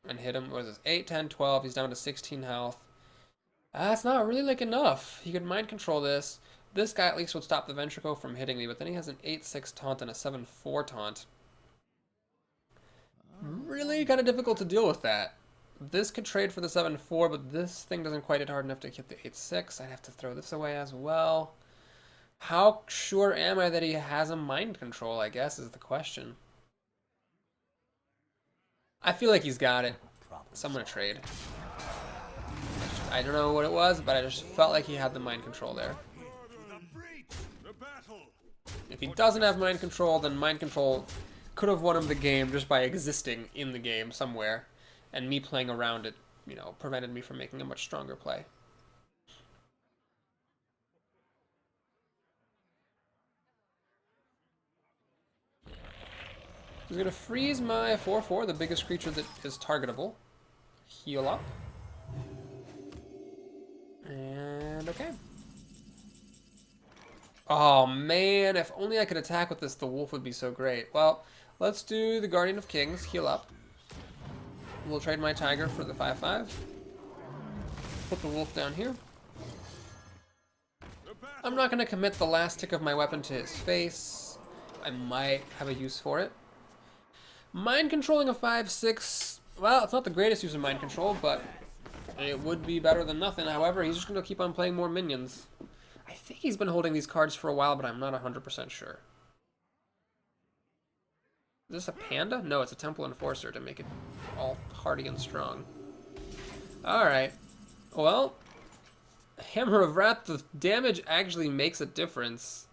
[SPEAKER 1] and hit him? What is this? 8, 10, 12, he's down to 16 health. That's not really like enough. He could mind control this. This guy at least would stop the Ventricle from hitting me, but then he has an 8-6 taunt and a 7-4 taunt. Really kind of difficult to deal with that. This could trade for the 7-4, but this thing doesn't quite hit hard enough to hit the 8-6. I'd have to throw this away as well. How sure am I that he has a mind control, I guess, is the question. I feel like he's got it. So I'm going to trade. I don't know what it was, but I just felt like he had the mind control there. If he doesn't have mind control, then mind control could have won him the game just by existing in the game somewhere. And me playing around it, you know, prevented me from making a much stronger play. He's going to freeze my 4-4, the biggest creature that is targetable. Heal up. And okay. Oh man, if only I could attack with this, the wolf would be so great. Well, let's do the Guardian of Kings, heal up. We'll trade my tiger for the 5-5. Put the wolf down here. I'm not going to commit the last tick of my weapon to his face. I might have a use for it. Mind controlling a 5-6, well, it's not the greatest use of mind control, but it would be better than nothing. However, he's just going to keep on playing more minions. I think he's been holding these cards for a while, but I'm not 100% sure. Is this a panda? No, it's a Temple Enforcer to make it all hardy and strong. Alright. Well, Hammer of Wrath, the damage actually makes a difference.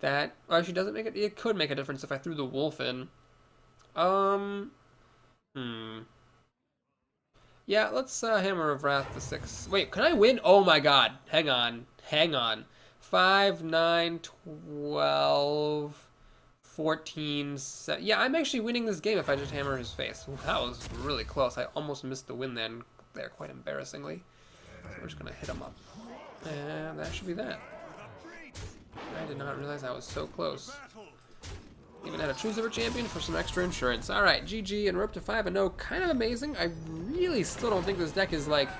[SPEAKER 1] That, well, actually doesn't make it, it could make a difference if I threw the wolf in. Yeah, let's Hammer of Wrath the 6. Wait, can I win? Oh my god. Hang on. 5, 9, 12... 14, yeah, I'm actually winning this game if I just hammer his face. Ooh, that was really close. I almost missed the win then, there, quite embarrassingly. So we're just going to hit him up. And that should be that. I did not realize I was so close. Even had a Choose Ever Champion for some extra insurance. Alright, GG, and we're up to 5-0. Kind of amazing. I really still don't think this deck is, like,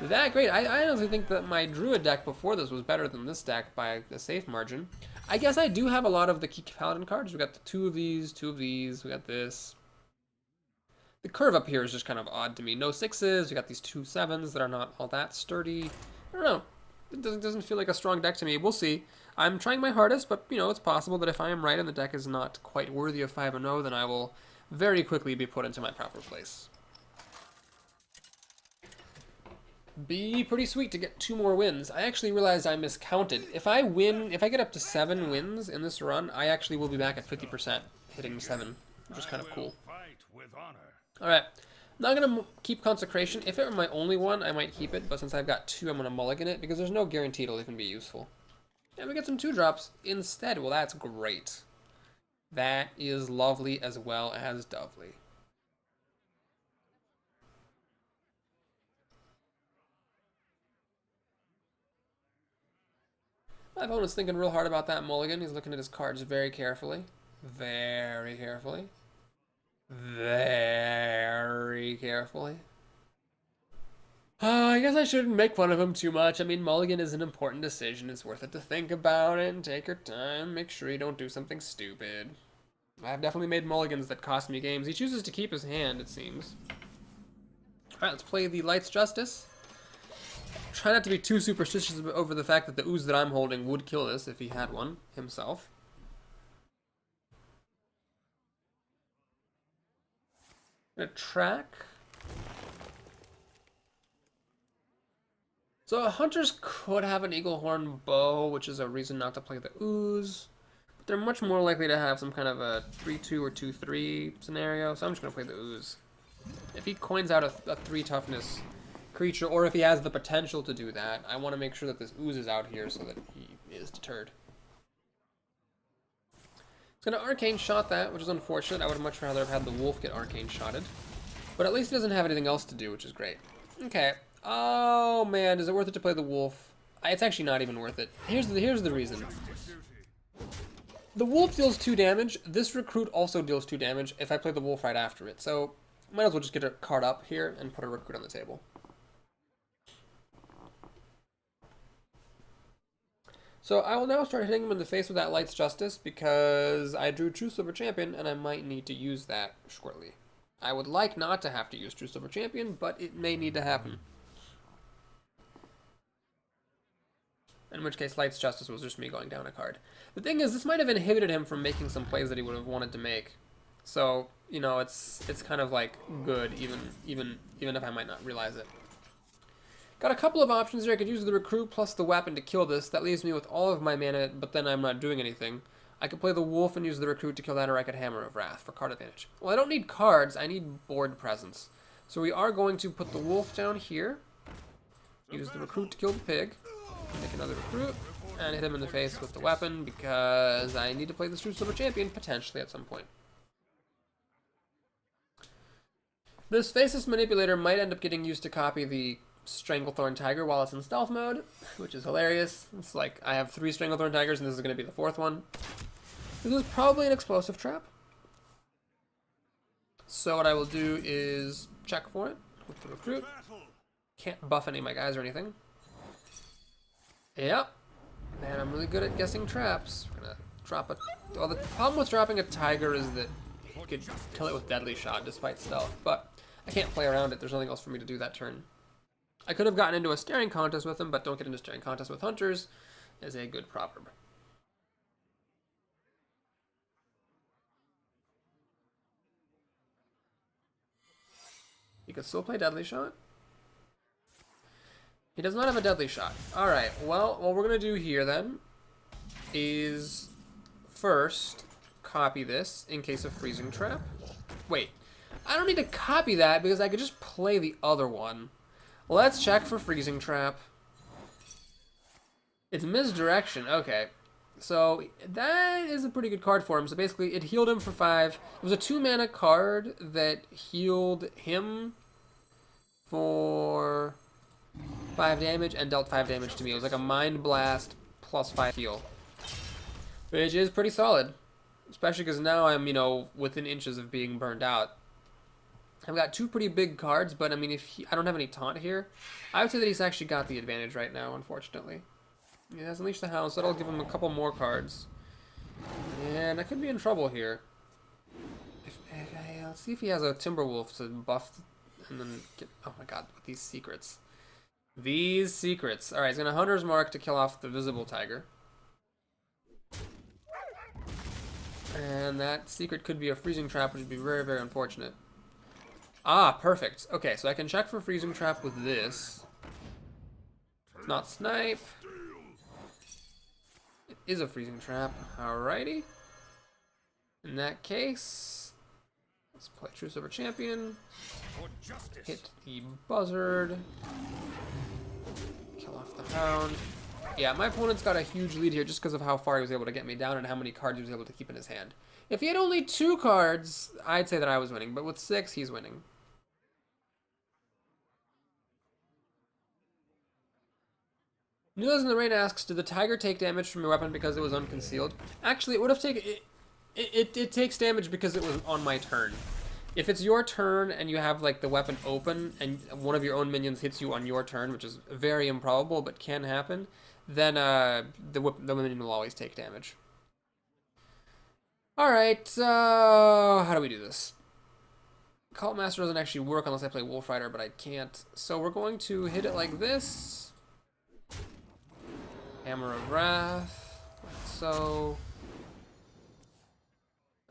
[SPEAKER 1] that great. I honestly think that my Druid deck before this was better than this deck by a safe margin. I guess I do have a lot of the key Paladin cards. We got the 2 of these, we got this. The curve up here is just kind of odd to me. No 6s, we got these 2 7s that are not all that sturdy. I don't know. It doesn't feel like a strong deck to me. We'll see. I'm trying my hardest, but, you know, it's possible that if I am right and the deck is not quite worthy of 5-0, then I will very quickly be put into my proper place. Be pretty sweet to get 2 more wins. I actually realized I miscounted. If I get up to 7 wins in this run, I actually will be back at 50%, hitting 7, which is kind of cool. Alright, not going to keep Consecration. If it were my only one, I might keep it, but since I've got 2, I'm going to mulligan it, because there's no guarantee it'll even be useful. And we get some 2-drops instead. Well, that's great. That is lovely as well as dovely. My opponent's thinking real hard about that mulligan. He's looking at his cards very carefully. Very carefully. Very carefully. I guess I shouldn't make fun of him too much. I mean, mulligan is an important decision. It's worth it to think about it and take your time. Make sure you don't do something stupid. I've definitely made mulligans that cost me games. He chooses to keep his hand, it seems. Alright, let's play the Light's Justice. Try not to be too superstitious over the fact that the ooze that I'm holding would kill this if he had one himself. Gonna track. So hunters could have an eagle horn bow, which is a reason not to play the ooze. But they're much more likely to have some kind of a 3-2 or 2-3 scenario, so I'm just gonna play the ooze. If he coins out a 3 toughness creature, or if he has the potential to do that, I want to make sure that this ooze is out here so that he is deterred. He's gonna arcane shot that, which is unfortunate. I would much rather have had the wolf get arcane shotted. But at least he doesn't have anything else to do, which is great. Okay. Oh man, is it worth it to play the wolf? It's actually not even worth it. Here's the reason. The wolf deals 2 damage. This recruit also deals 2 damage if I play the wolf right after it. So might as well just get a card up here and put a recruit on the table. So I will now start hitting him in the face with that Light's Justice because I drew True Silver Champion and I might need to use that shortly. I would like not to have to use True Silver Champion, but it may need to happen. In which case, Light's Justice was just me going down a card. The thing is, this might have inhibited him from making some plays that he would have wanted to make. So, you know, it's kind of like good, even if I might not realize it. Got a couple of options here. I could use the recruit plus the weapon to kill this. That leaves me with all of my mana, but then I'm not doing anything. I could play the wolf and use the recruit to kill that, or I could Hammer of Wrath for card advantage. Well, I don't need cards. I need board presence. So we are going to put the wolf down here. Use the recruit to kill the pig. Make another recruit. And hit him in the face with the weapon because I need to play this True Silver Champion potentially at some point. This Faceless Manipulator might end up getting used to copy the Stranglethorn Tiger while it's in stealth mode, which is hilarious. It's like I have 3 Stranglethorn Tigers and this is going to be the 4th one. This is probably an explosive trap. So what I will do is check for it with the recruit. Can't buff any of my guys or anything. Yep. Man, I'm really good at guessing traps. We're gonna drop a... Well, the problem with dropping a tiger is that you could kill it with Deadly Shot despite stealth, but I can't play around it. There's nothing else for me to do that turn. I could have gotten into a staring contest with him, but don't get into staring contests with hunters is a good proverb. You can still play Deadly Shot. He does not have a Deadly Shot. Alright, well, what we're going to do here then is first copy this in case of Freezing Trap. Wait, I don't need to copy that because I could just play the other one. Let's check for Freezing Trap. It's Misdirection. Okay. So that is a pretty good card for him. So basically it healed him for 5. It was a 2-mana card that healed him for 5 damage and dealt 5 damage to me. It was like a Mind Blast plus 5 heal. Which is pretty solid. Especially because now I'm, you know, within inches of being burned out. I've got 2 pretty big cards, but I mean, I don't have any taunt here. I would say that he's actually got the advantage right now, unfortunately. He has Unleash the Hound, so that'll give him a couple more cards. And I could be in trouble here. Let's see if he has a Timberwolf to buff and then get... Oh my god, with these secrets. These secrets. Alright, he's going to Hunter's Mark to kill off the Visible Tiger. And that secret could be a Freezing Trap, which would be very, very unfortunate. Ah, perfect. Okay, so I can check for Freezing Trap with this. It's not Snipe. It is a Freezing Trap. Alrighty. In that case, let's play True Silver Champion. Hit the Buzzard. Kill off the Hound. Yeah, my opponent's got a huge lead here just because of how far he was able to get me down and how many cards he was able to keep in his hand. If he had only 2 cards, I'd say that I was winning, but with 6, he's winning. News in the Rain asks, did the tiger take damage from your weapon because it was unconcealed? Actually, it would have taken... It takes damage because it was on my turn. If it's your turn and you have like the weapon open and one of your own minions hits you on your turn, which is very improbable but can happen, then the minion will always take damage. Alright, so how do we do this? Cult Master doesn't actually work unless I play Wolf Rider, but I can't. So we're going to hit it like this. Hammer of Wrath, like so.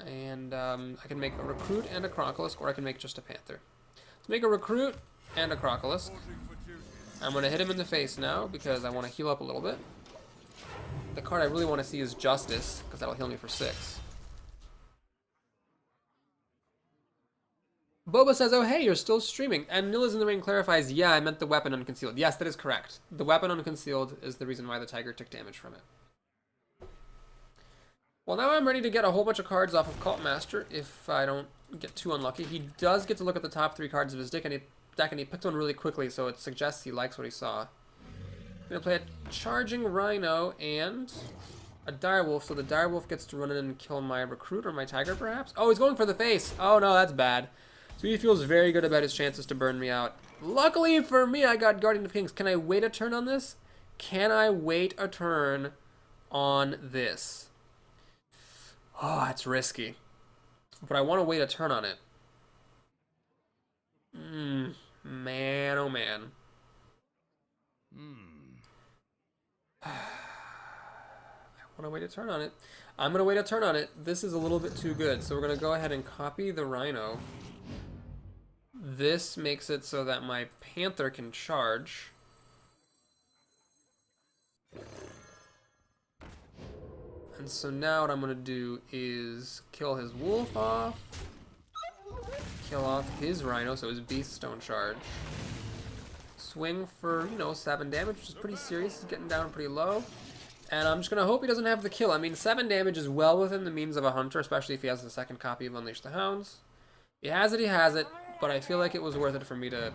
[SPEAKER 1] And I can make a Recruit and a Crocolisk, or I can make just a Panther. Let's make a Recruit and a Crocolisk. I'm going to hit him in the face now because I want to heal up a little bit. The card I really want to see is Justice, because that'll heal me for 6. Boba says, oh hey, you're still streaming. And Nilla's in the Ring clarifies, yeah, I meant the weapon unconcealed. Yes, that is correct. The weapon unconcealed is the reason why the tiger took damage from it. Well, now I'm ready to get a whole bunch of cards off of Cult Master if I don't get too unlucky. He does get to look at the top 3 cards of his deck, and he picked one really quickly, so it suggests he likes what he saw. I'm going to play a Charging Rhino and a Direwolf, so the Direwolf gets to run in and kill my Recruit or my Tiger, perhaps? Oh, he's going for the face! Oh no, that's bad. So he feels very good about his chances to burn me out. Luckily for me, I got Guardian of Kings. Can I wait a turn on this? Can I wait a turn on this? Oh, that's risky. But I want to wait a turn on it. Man, oh man. I want to wait a turn on it. I'm going to wait a turn on it. This is a little bit too good. So we're going to go ahead and copy the Rhino. This makes it so that my Panther can charge. And so now what I'm going to do is kill his Wolf off. Kill off his Rhino, so his Beasts don't charge. Swing for, 7 damage, which is pretty serious. He's getting down pretty low. And I'm just going to hope he doesn't have the kill. I mean, 7 damage is well within the means of a Hunter, especially if he has the second copy of Unleash the Hounds. He has it, but I feel like it was worth it for me to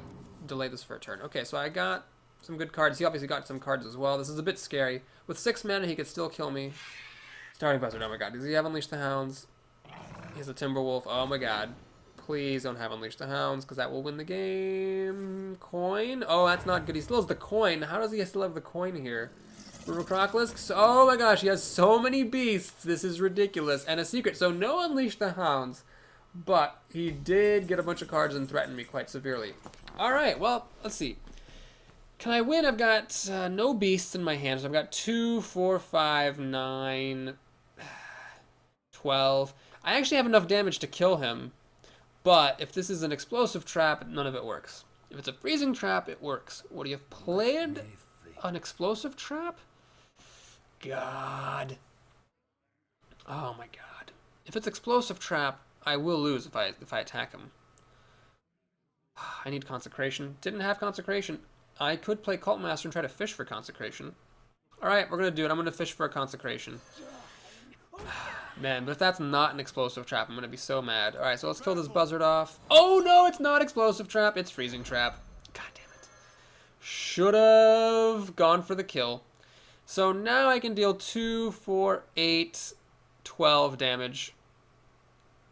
[SPEAKER 1] delay this for a turn. Okay, so I got some good cards. He obviously got some cards as well. This is a bit scary. With 6 mana, he could still kill me. Starting Buzzard, oh my god. Does he have Unleash the Hounds? He's a Timberwolf, oh my god. Please don't have Unleash the Hounds, because that will win the game. Coin? Oh, that's not good. He still has the coin. How does he still have the coin here? River Crocolisk? Oh my gosh, he has so many beasts. This is ridiculous. And a secret. So no Unleash the Hounds. But he did get a bunch of cards and threaten me quite severely. Alright, well, let's see. Can I win? I've got no beasts in my hands. I've got 2, 4, 5, 9, 12. I actually have enough damage to kill him. But if this is an explosive trap, none of it works. If it's a freezing trap, it works. What do you have played? An explosive trap? God. Oh my god. If it's explosive trap, I will lose if I attack him. I need Consecration. Didn't have Consecration. I could play Cult Master and try to fish for Consecration. Alright, we're going to do it. I'm going to fish for a Consecration. Man, but if that's not an explosive trap, I'm going to be so mad. Alright, so let's kill this Buzzard off. Oh no, it's not explosive trap. It's freezing trap. God damn it. Should have gone for the kill. So now I can deal 2, 4, 8, 12 damage.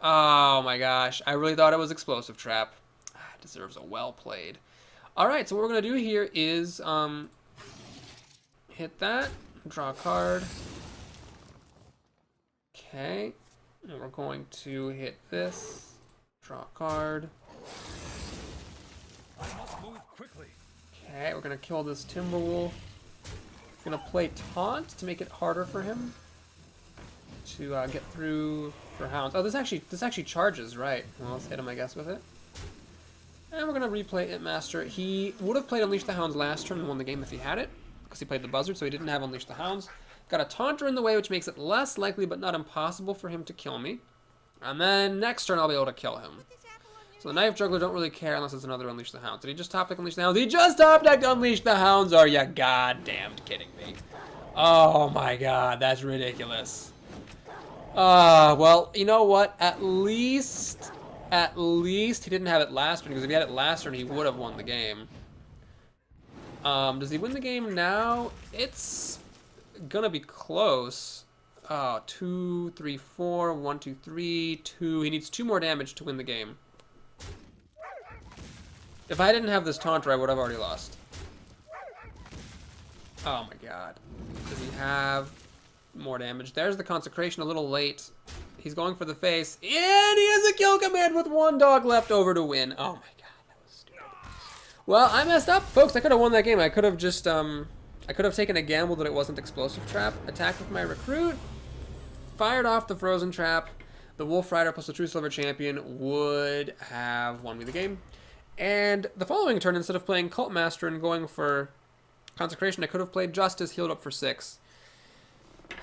[SPEAKER 1] Oh my gosh, I really thought it was explosive trap. It deserves a well played. Alright, so what we're going to do here is hit that, draw a card. Okay, and we're going to hit this, draw a card.
[SPEAKER 2] I must move quickly.
[SPEAKER 1] Okay, we're going to kill this Timberwolf. Going to play Taunt to make it harder for him to get through for Hounds. Oh, this actually charges, right? Well, let's hit him, I guess, with it. And we're going to replay It Master. He would have played Unleash the Hounds last turn and won the game if he had it, because he played the Buzzard, so he didn't have Unleash the Hounds. Got a Taunter in the way, which makes it less likely but not impossible for him to kill me. And then next turn I'll be able to kill him. So the Knife Juggler don't really care unless it's another Unleash the Hounds. Did he just top deck Unleash the Hounds? He just top decked Unleash the Hounds! Are you goddamned kidding me? Oh my god, that's ridiculous. Well, you know what? At least he didn't have it last turn, because if he had it last turn, he would have won the game. Does he win the game now? It's gonna be close. 2, 3, 4, 1, 2, 3, 2. He needs 2 more damage to win the game. If I didn't have this Taunter, I would have already lost. Oh my god. Does he have more damage? There's the Consecration, a little late. He's going for the face. And he has a kill command with 1 dog left over to win. Oh my god, that was stupid. Well, I messed up, folks. I could have won that game. I could have just, I could have taken a gamble that it wasn't explosive trap. Attacked with my recruit. Fired off the frozen trap. The Wolf Rider plus the True Silver Champion would have won me the game. And the following turn, instead of playing Cult Master and going for Consecration, I could have played Justice, healed up for 6.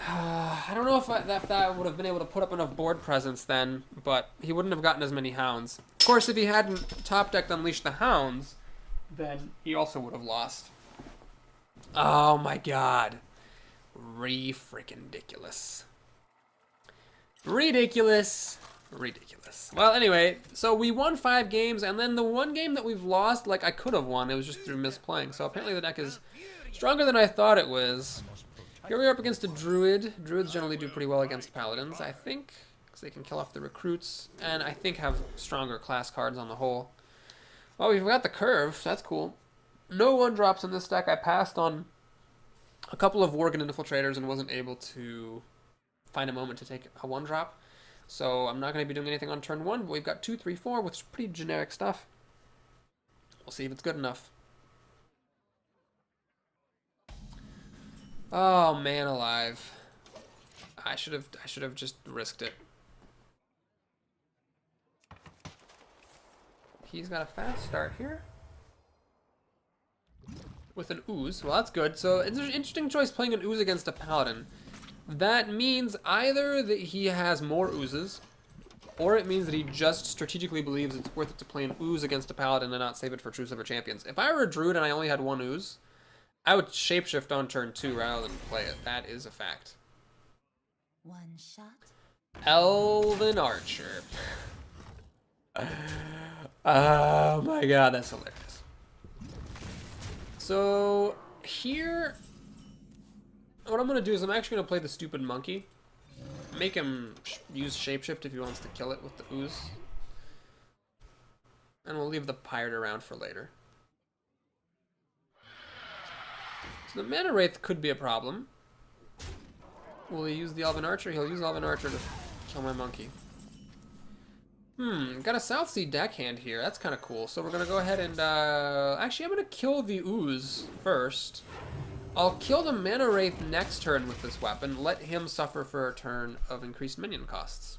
[SPEAKER 1] I don't know if that would have been able to put up enough board presence then, but he wouldn't have gotten as many Hounds. Of course, if he hadn't top-decked Unleash the Hounds, then he also would have lost. Oh my god. Re-freaking-diculous. Ridiculous. Ridiculous. Well, anyway, so we won 5 games, and then the 1 game that we've lost, like, I could have won. It was just through misplaying. So apparently the deck is stronger than I thought it was. Here we are up against a Druid. Druids generally do pretty well against Paladins, I think, because they can kill off the recruits, and I think have stronger class cards on the whole. Well, we've got the Curve. That's cool. No 1-drops in this deck. I passed on a couple of Worgen Infiltrators and wasn't able to find a moment to take a 1-drop. So I'm not going to be doing anything on turn 1, but we've got 2, 3, 4 with pretty generic stuff. We'll see if it's good enough. Oh man alive. I should have just risked it. He's got a fast start here. With an Ooze. Well, that's good. So it's an interesting choice playing an Ooze against a Paladin. That means either that he has more Oozes, or it means that he just strategically believes it's worth it to play an Ooze against a Paladin and not save it for True Silver Champions. If I were a Druid and I only had 1 Ooze, I would shapeshift on turn 2 rather than play it. That is a fact.
[SPEAKER 3] 1 shot.
[SPEAKER 1] Elven Archer. Oh my god, that's hilarious. So here, what I'm going to do is I'm actually going to play the stupid monkey. Make him use shapeshift if he wants to kill it with the Ooze. And we'll leave the pirate around for later. So the Mana Wraith could be a problem. Will he use the Elven Archer? He'll use Elven Archer to kill my monkey. Got a Southsea deckhand here. That's kind of cool. So we're going to go ahead and... actually, I'm going to kill the Ooze first. I'll kill the Mana Wraith next turn with this weapon. Let him suffer for a turn of increased minion costs.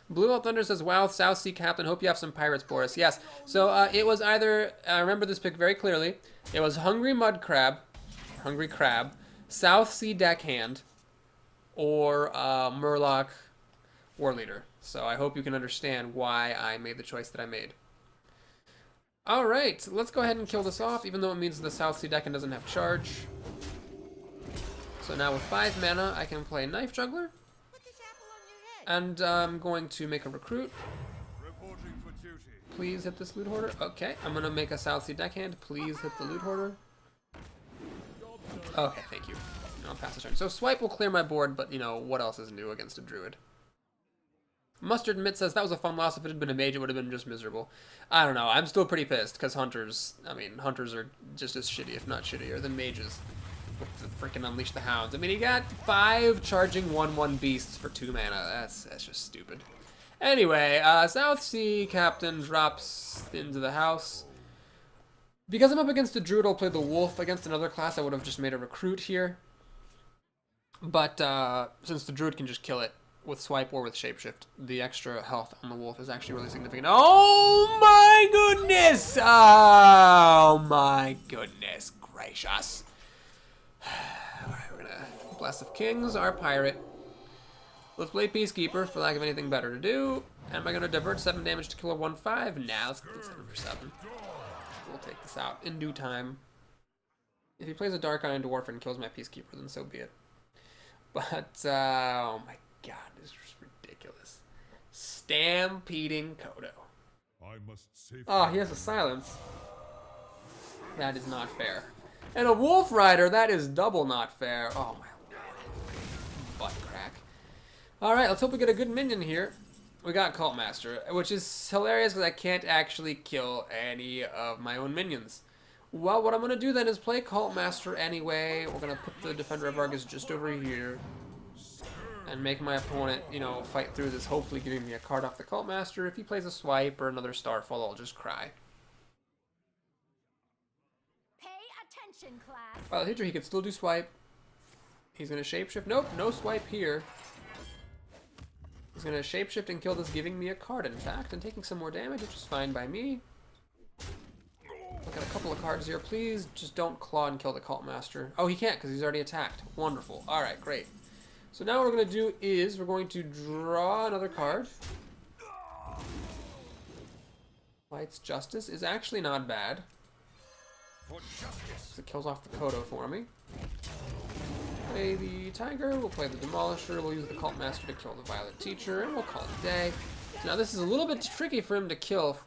[SPEAKER 1] Blue Elf Thunder says, wow, Southsea Captain, hope you have some pirates for us. Yes, so it was either, I remember this pick very clearly, it was Hungry Crab, Southsea Deckhand, or Murloc War Leader. So I hope you can understand why I made the choice that I made. Alright, let's go ahead and kill this off, even though it means the Southsea Deckhand doesn't have charge. So now with 5 mana, I can play Knife Juggler. And I'm going to make a recruit. Please hit this loot hoarder. Okay, I'm going to make a Southsea Deckhand. Please hit the loot hoarder. Okay, thank you. I'll pass the turn. So swipe will clear my board, but you know, what else is new against a druid? Mustard Mitt says, that was a fun loss. If it had been a mage, it would have been just miserable. I don't know. I'm still pretty pissed, because hunters are just as shitty, if not shittier, than mages. With the freaking Unleash the Hounds. I mean, he got 5 charging 1/1 beasts for 2 mana. That's just stupid. Anyway, Southsea Captain drops into the house. Because I'm up against a druid, I'll play the wolf. Against another class, I would have just made a recruit here. But since the druid can just kill it with swipe or with shapeshift, the extra health on the wolf is actually really significant. Oh my goodness! Oh my goodness gracious. Alright, we're gonna Bless of Kings, our pirate. Let's play Peacekeeper for lack of anything better to do. And am I gonna divert 7 damage to kill a 1/5? Nah, let's get 7 for 7. We'll take this out in due time. If he plays a Dark Iron Dwarf and kills my Peacekeeper, then so be it. But, oh my god, this is ridiculous. Stampeding Kodo. Oh, he has a silence. That is not fair. And a Wolf Rider, that is double not fair. Oh my butt crack. Alright, let's hope we get a good minion here. We got Cult Master, which is hilarious because I can't actually kill any of my own minions. Well, what I'm going to do then is play Cult Master anyway. We're going to put the Defender of Argus just over here. and make my opponent, you know, fight through this, hopefully giving me a card off the Cult Master. If he plays a Swipe or another Starfall, I'll just cry.
[SPEAKER 3] Pay attention, class.
[SPEAKER 1] Well, Hydra, he could still do Swipe. He's going to Shapeshift. Nope, no Swipe here. He's going to Shapeshift and kill this, giving me a card, in fact, and taking some more damage, which is fine by me. Look at a couple of cards here. Please just don't claw and kill the Cult Master. Oh, he can't because he's already attacked. Wonderful. All right, great. So now what we're going to do is we're going to draw another card. Light's Justice is actually not bad. It kills off the Kodo for me. Play the Tiger, we'll play the Demolisher, we'll use the Cult Master to kill the Violet Teacher, and we'll call it a day. So now this is a little bit tricky for him to kill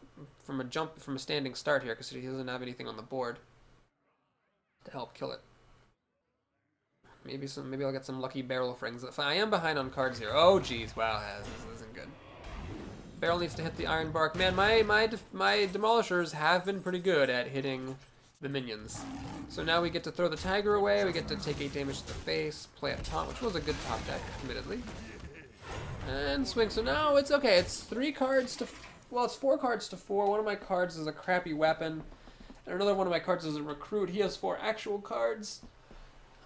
[SPEAKER 1] from a standing start here, because he doesn't have anything on the board to help kill it. Maybe I'll get some lucky barrel of rings. I am behind on cards here. Oh geez, wow, this isn't good. Barrel needs to hit the Iron Bark. Man, my Demolishers have been pretty good at hitting the minions. So now we get to throw the Tiger away, we get to take 8 damage to the face, play a taunt, which was a good top deck, admittedly. And swing. So now it's okay. It's 3 cards to... Well, it's 4 cards to 4. One of my cards is a crappy weapon, and another one of my cards is a recruit. He has 4 actual cards.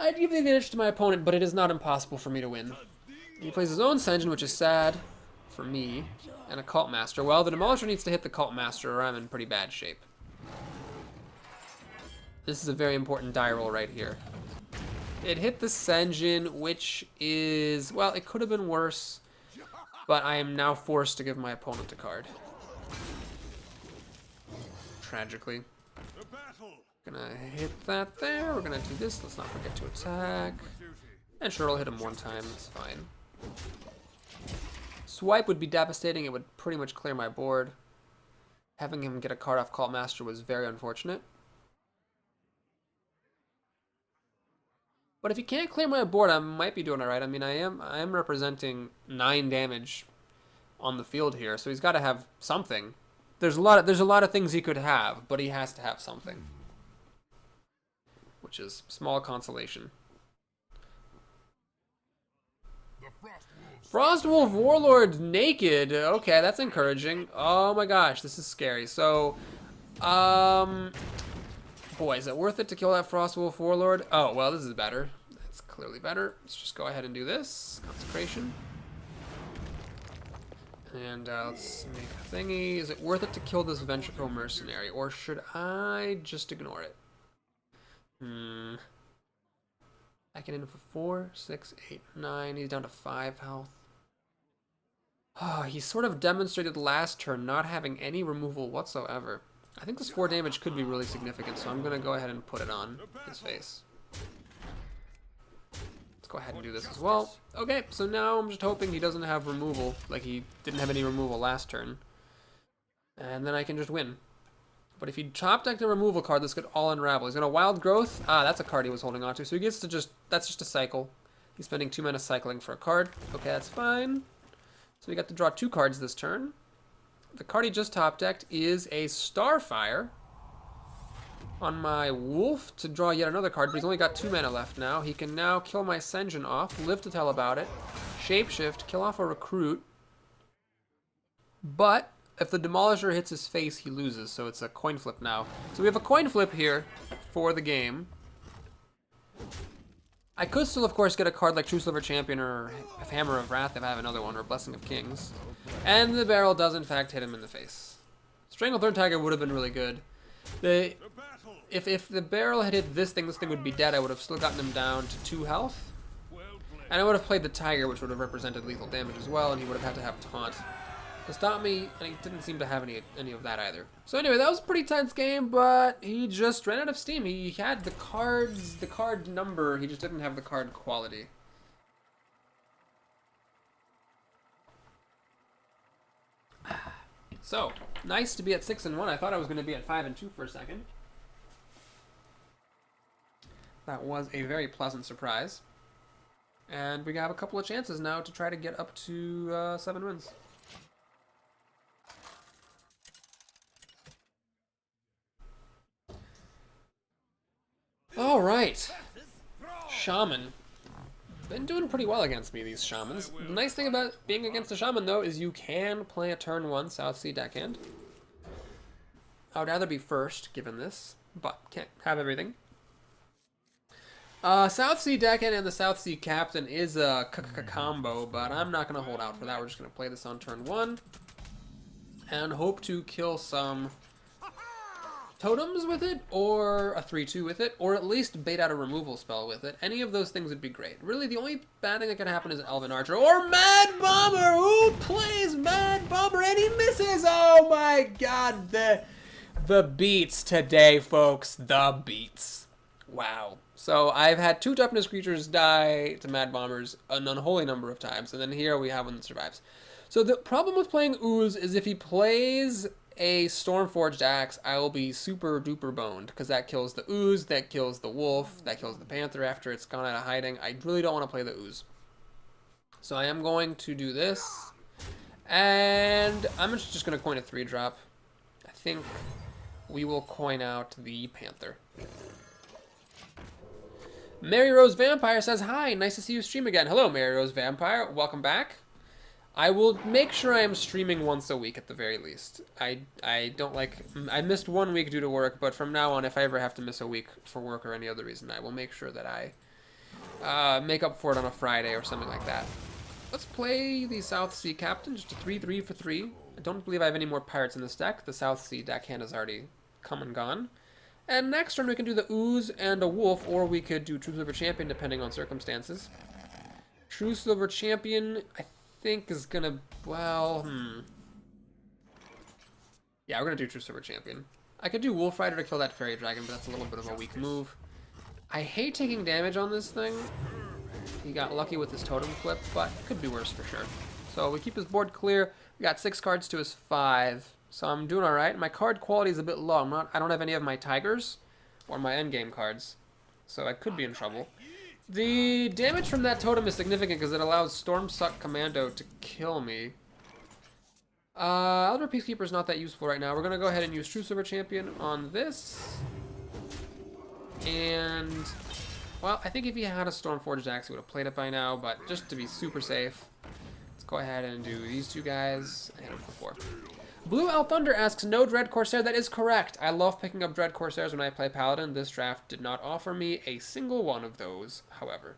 [SPEAKER 1] I'd give the advantage to my opponent, but it is not impossible for me to win. He plays his own Senjin, which is sad for me, and a Cult Master. Well, the Demolisher needs to hit the Cult Master, or I'm in pretty bad shape. This is a very important die roll right here. It hit the Senjin, which is... Well, it could have been worse, but I am now forced to give my opponent a card. Tragically. Gonna hit that there. We're gonna do this. Let's not forget to attack. And sure, I'll hit him one time. It's fine. Swipe would be devastating. It would pretty much clear my board. Having him get a card off Cult Master was very unfortunate. But if he can't clear my board, I might be doing it right. I mean, I am representing 9 damage on the field here, so he's got to have something. There's a lot of things he could have, but he has to have something, which is small consolation. Frostwolf Warlord naked. Okay, that's encouraging. Oh my gosh, this is scary. So, boy, is it worth it to kill that Frostwolf Warlord? Oh, well, this is better. That's clearly better. Let's just go ahead and do this. Consecration. And let's make a thingy. Is it worth it to kill this Ventricle Mercenary, or should I just ignore it? I can hit him for 4, 6, 8, 9. He's down to 5 health. Oh, he sort of demonstrated last turn not having any removal whatsoever. I think this 4 damage could be really significant, so I'm going to go ahead and put it on his face. Let's go ahead and do this as well. Okay, so now I'm just hoping he doesn't have removal, like he didn't have any removal last turn. And then I can just win. But if he top decked a removal card, this could all unravel. He's going to Wild Growth. Ah, that's a card he was holding on to, so he gets to just... That's just a cycle. He's spending 2 mana cycling for a card. Okay, that's fine. So we got to draw 2 cards this turn. The card he just top decked is a Starfire on my Wolf to draw yet another card, but he's only got 2 mana left now. He can now kill my Senjin off, live to tell about it, Shapeshift, kill off a Recruit. But if the Demolisher hits his face, he loses, so it's a coin flip now. So we have a coin flip here for the game. I could still, of course, get a card like True Silver Champion or Hammer of Wrath if I have another one, or Blessing of Kings. And the barrel does, in fact, hit him in the face. Strangle Third Tiger would have been really good. If the barrel had hit this thing would be dead. I would have still gotten him down to 2 health. And I would have played the Tiger, which would have represented lethal damage as well, and he would have had to have Taunt to stop me, and he didn't seem to have any of that either. So anyway, that was a pretty tense game, but he just ran out of steam. He had the cards, the card number, he just didn't have the card quality. So, nice to be at 6-1. I thought I was going to be at 5-2 for a second. That was a very pleasant surprise. And we have a couple of chances now to try to get up to 7 wins. All right, Shaman. been doing pretty well against me, these shamans. The nice thing about being against a shaman, though, is you can play a turn 1 South Sea deckhand. I would rather be first, given this, but can't have everything. South Sea Deckhand and the South Sea Captain is a combo, but I'm not going to hold out for that. We're just going to play this on turn 1 and hope to kill some totems with it, or a 3-2 with it, or at least bait out a removal spell with it. Any of those things would be great. Really, the only bad thing that could happen is Elven Archer or Mad Bomber. Who plays Mad Bomber and he misses? Oh my god, the beats today, folks. The beats. Wow. So I've had 2 toughness creatures die to Mad Bombers an unholy number of times, and then here we have one that survives. So the problem with playing Ooze is if he plays a Stormforged Axe, I will be super duper boned, because that kills the Ooze, that kills the Wolf, that kills the Panther after it's gone out of hiding. I really don't want to play the Ooze. So I am going to do this, and I'm just going to coin a 3-drop. I think we will coin out the Panther. Mary Rose Vampire says, hi, nice to see you stream again. Hello, Mary Rose Vampire. Welcome back. I will make sure I am streaming once a week at the very least. I don't like... I missed 1 week due to work, but from now on, if I ever have to miss a week for work or any other reason, I will make sure that I make up for it on a Friday or something like that. Let's play the South Sea Captain, just a 3-3 for 3. I don't believe I have any more pirates in this deck. The South Sea deckhand has already come and gone. And next turn we can do the Ooze and a Wolf, or we could do True Silver Champion, depending on circumstances. True Silver Champion, I think, is gonna... well, yeah, we're gonna do True Silver Champion. I could do Wolf Rider to kill that Fairy Dragon, but that's a little bit of a weak move. I hate taking damage on this thing. He got lucky with his Totem Flip, but it could be worse for sure. So we keep his board clear. We got 6 cards to his 5. So I'm doing alright. My card quality is a bit low. I don't have any of my Tigers or my endgame cards, so I could be in trouble. The damage from that totem is significant because it allows Stormsuck Commando to kill me. Elder Peacekeeper is not that useful right now. We're going to go ahead and use True Silver Champion on this. And, well, I think if he had a Stormforged Axe, he would have played it by now, but just to be super safe, let's go ahead and do these 2 guys. I hit him for 4. Blue Elf Thunder asks, no Dread Corsair. That is correct. I love picking up Dread Corsairs when I play Paladin. This draft did not offer me a single one of those, however.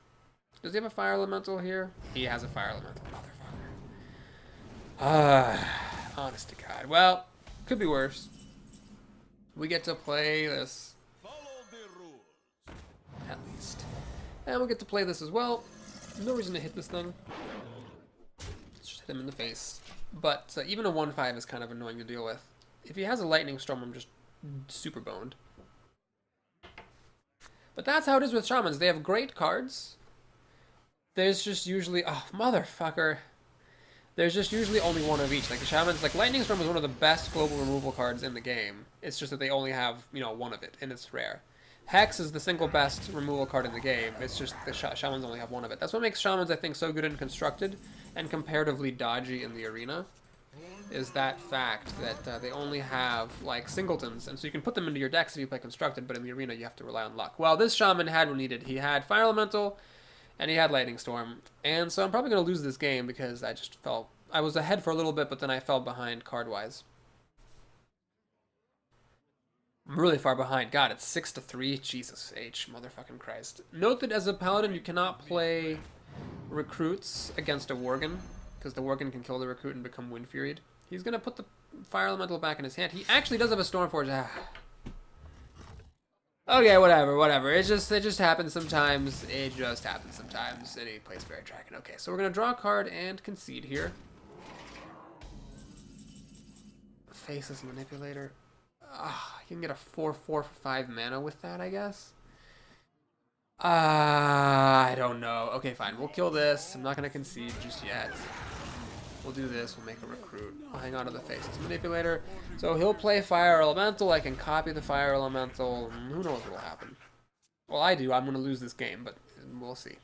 [SPEAKER 1] Does he have a Fire Elemental here? He has a Fire Elemental, motherfucker. Honest to God. Well, could be worse. We get to play this. At least. And we'll get to play this as well. No reason to hit this thing. Let's just hit him in the face. But even a 1-5 is kind of annoying to deal with. If he has a Lightning Storm, I'm just super boned. But that's how it is with Shamans. They have great cards. There's just usually... oh, motherfucker. There's just usually only one of each. Like the Shamans... like Lightning Storm is one of the best global removal cards in the game. It's just that they only have, you know, one of it, and it's rare. Hex is the single best removal card in the game. It's just the Shamans only have one of it. That's what makes Shamans, I think, so good and constructed and comparatively dodgy in the arena, is that fact that they only have, like, singletons, and so you can put them into your decks if you play constructed, but in the arena you have to rely on luck. Well, this Shaman had what needed. He had Fire Elemental, and he had Lightning Storm, and so I'm probably going to lose this game because I just felt... I was ahead for a little bit, but then I fell behind card-wise. I'm really far behind. God, it's 6-3. Jesus H. Motherfucking Christ. Note that as a Paladin, you cannot play recruits against a Worgen, because the Worgen can kill the recruit and become Wind Furied. He's going to put the Fire Elemental back in his hand. He actually does have a Stormforge. Okay, whatever. It just happens sometimes. It just happens sometimes. And he plays Fairy Dragon. Okay, so we're going to draw a card and concede here. Faceless Manipulator. You can get a 4/4 for 5 mana with that, I guess. I don't know. Okay, fine. We'll kill this. I'm not going to concede just yet. We'll do this. We'll make a recruit. I'll hang on to the Faceless Manipulator. So he'll play Fire Elemental. I can copy the Fire Elemental. Who knows what will happen. Well, I do. I'm going to lose this game, but we'll see.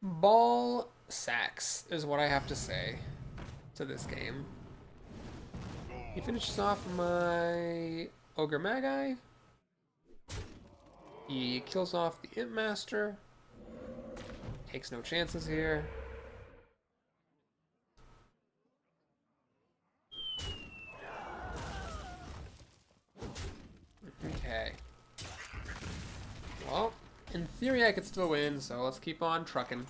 [SPEAKER 1] Ball sacks, is what I have to say to this game. He finishes off my Ogre Magi. He kills off the Imp Master. Takes no chances here. Okay. Well, in theory I could still win, so let's keep on trucking.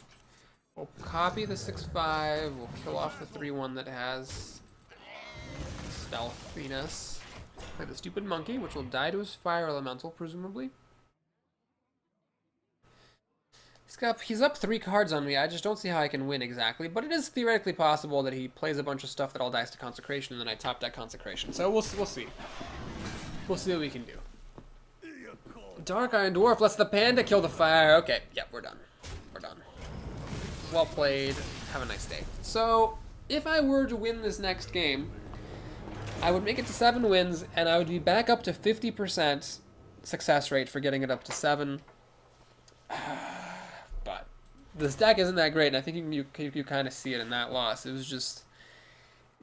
[SPEAKER 1] We'll copy the 6-5. We'll kill off the 3-1 that has stealthiness. Play the stupid monkey, which will die to his fire elemental, presumably. He's up 3 cards on me. I just don't see how I can win exactly, but it is theoretically possible that he plays a bunch of stuff that all dies to Consecration, and then I top deck Consecration. So we'll see. We'll see what we can do. Dark Iron Dwarf lets the panda kill the fire. Okay, yep, we're done. We're done. Well played. Have a nice day. So, if I were to win this next game, I would make it to 7 wins, and I would be back up to 50% success rate for getting it up to 7. But this deck isn't that great, and I think you kind of see it in that loss. It was just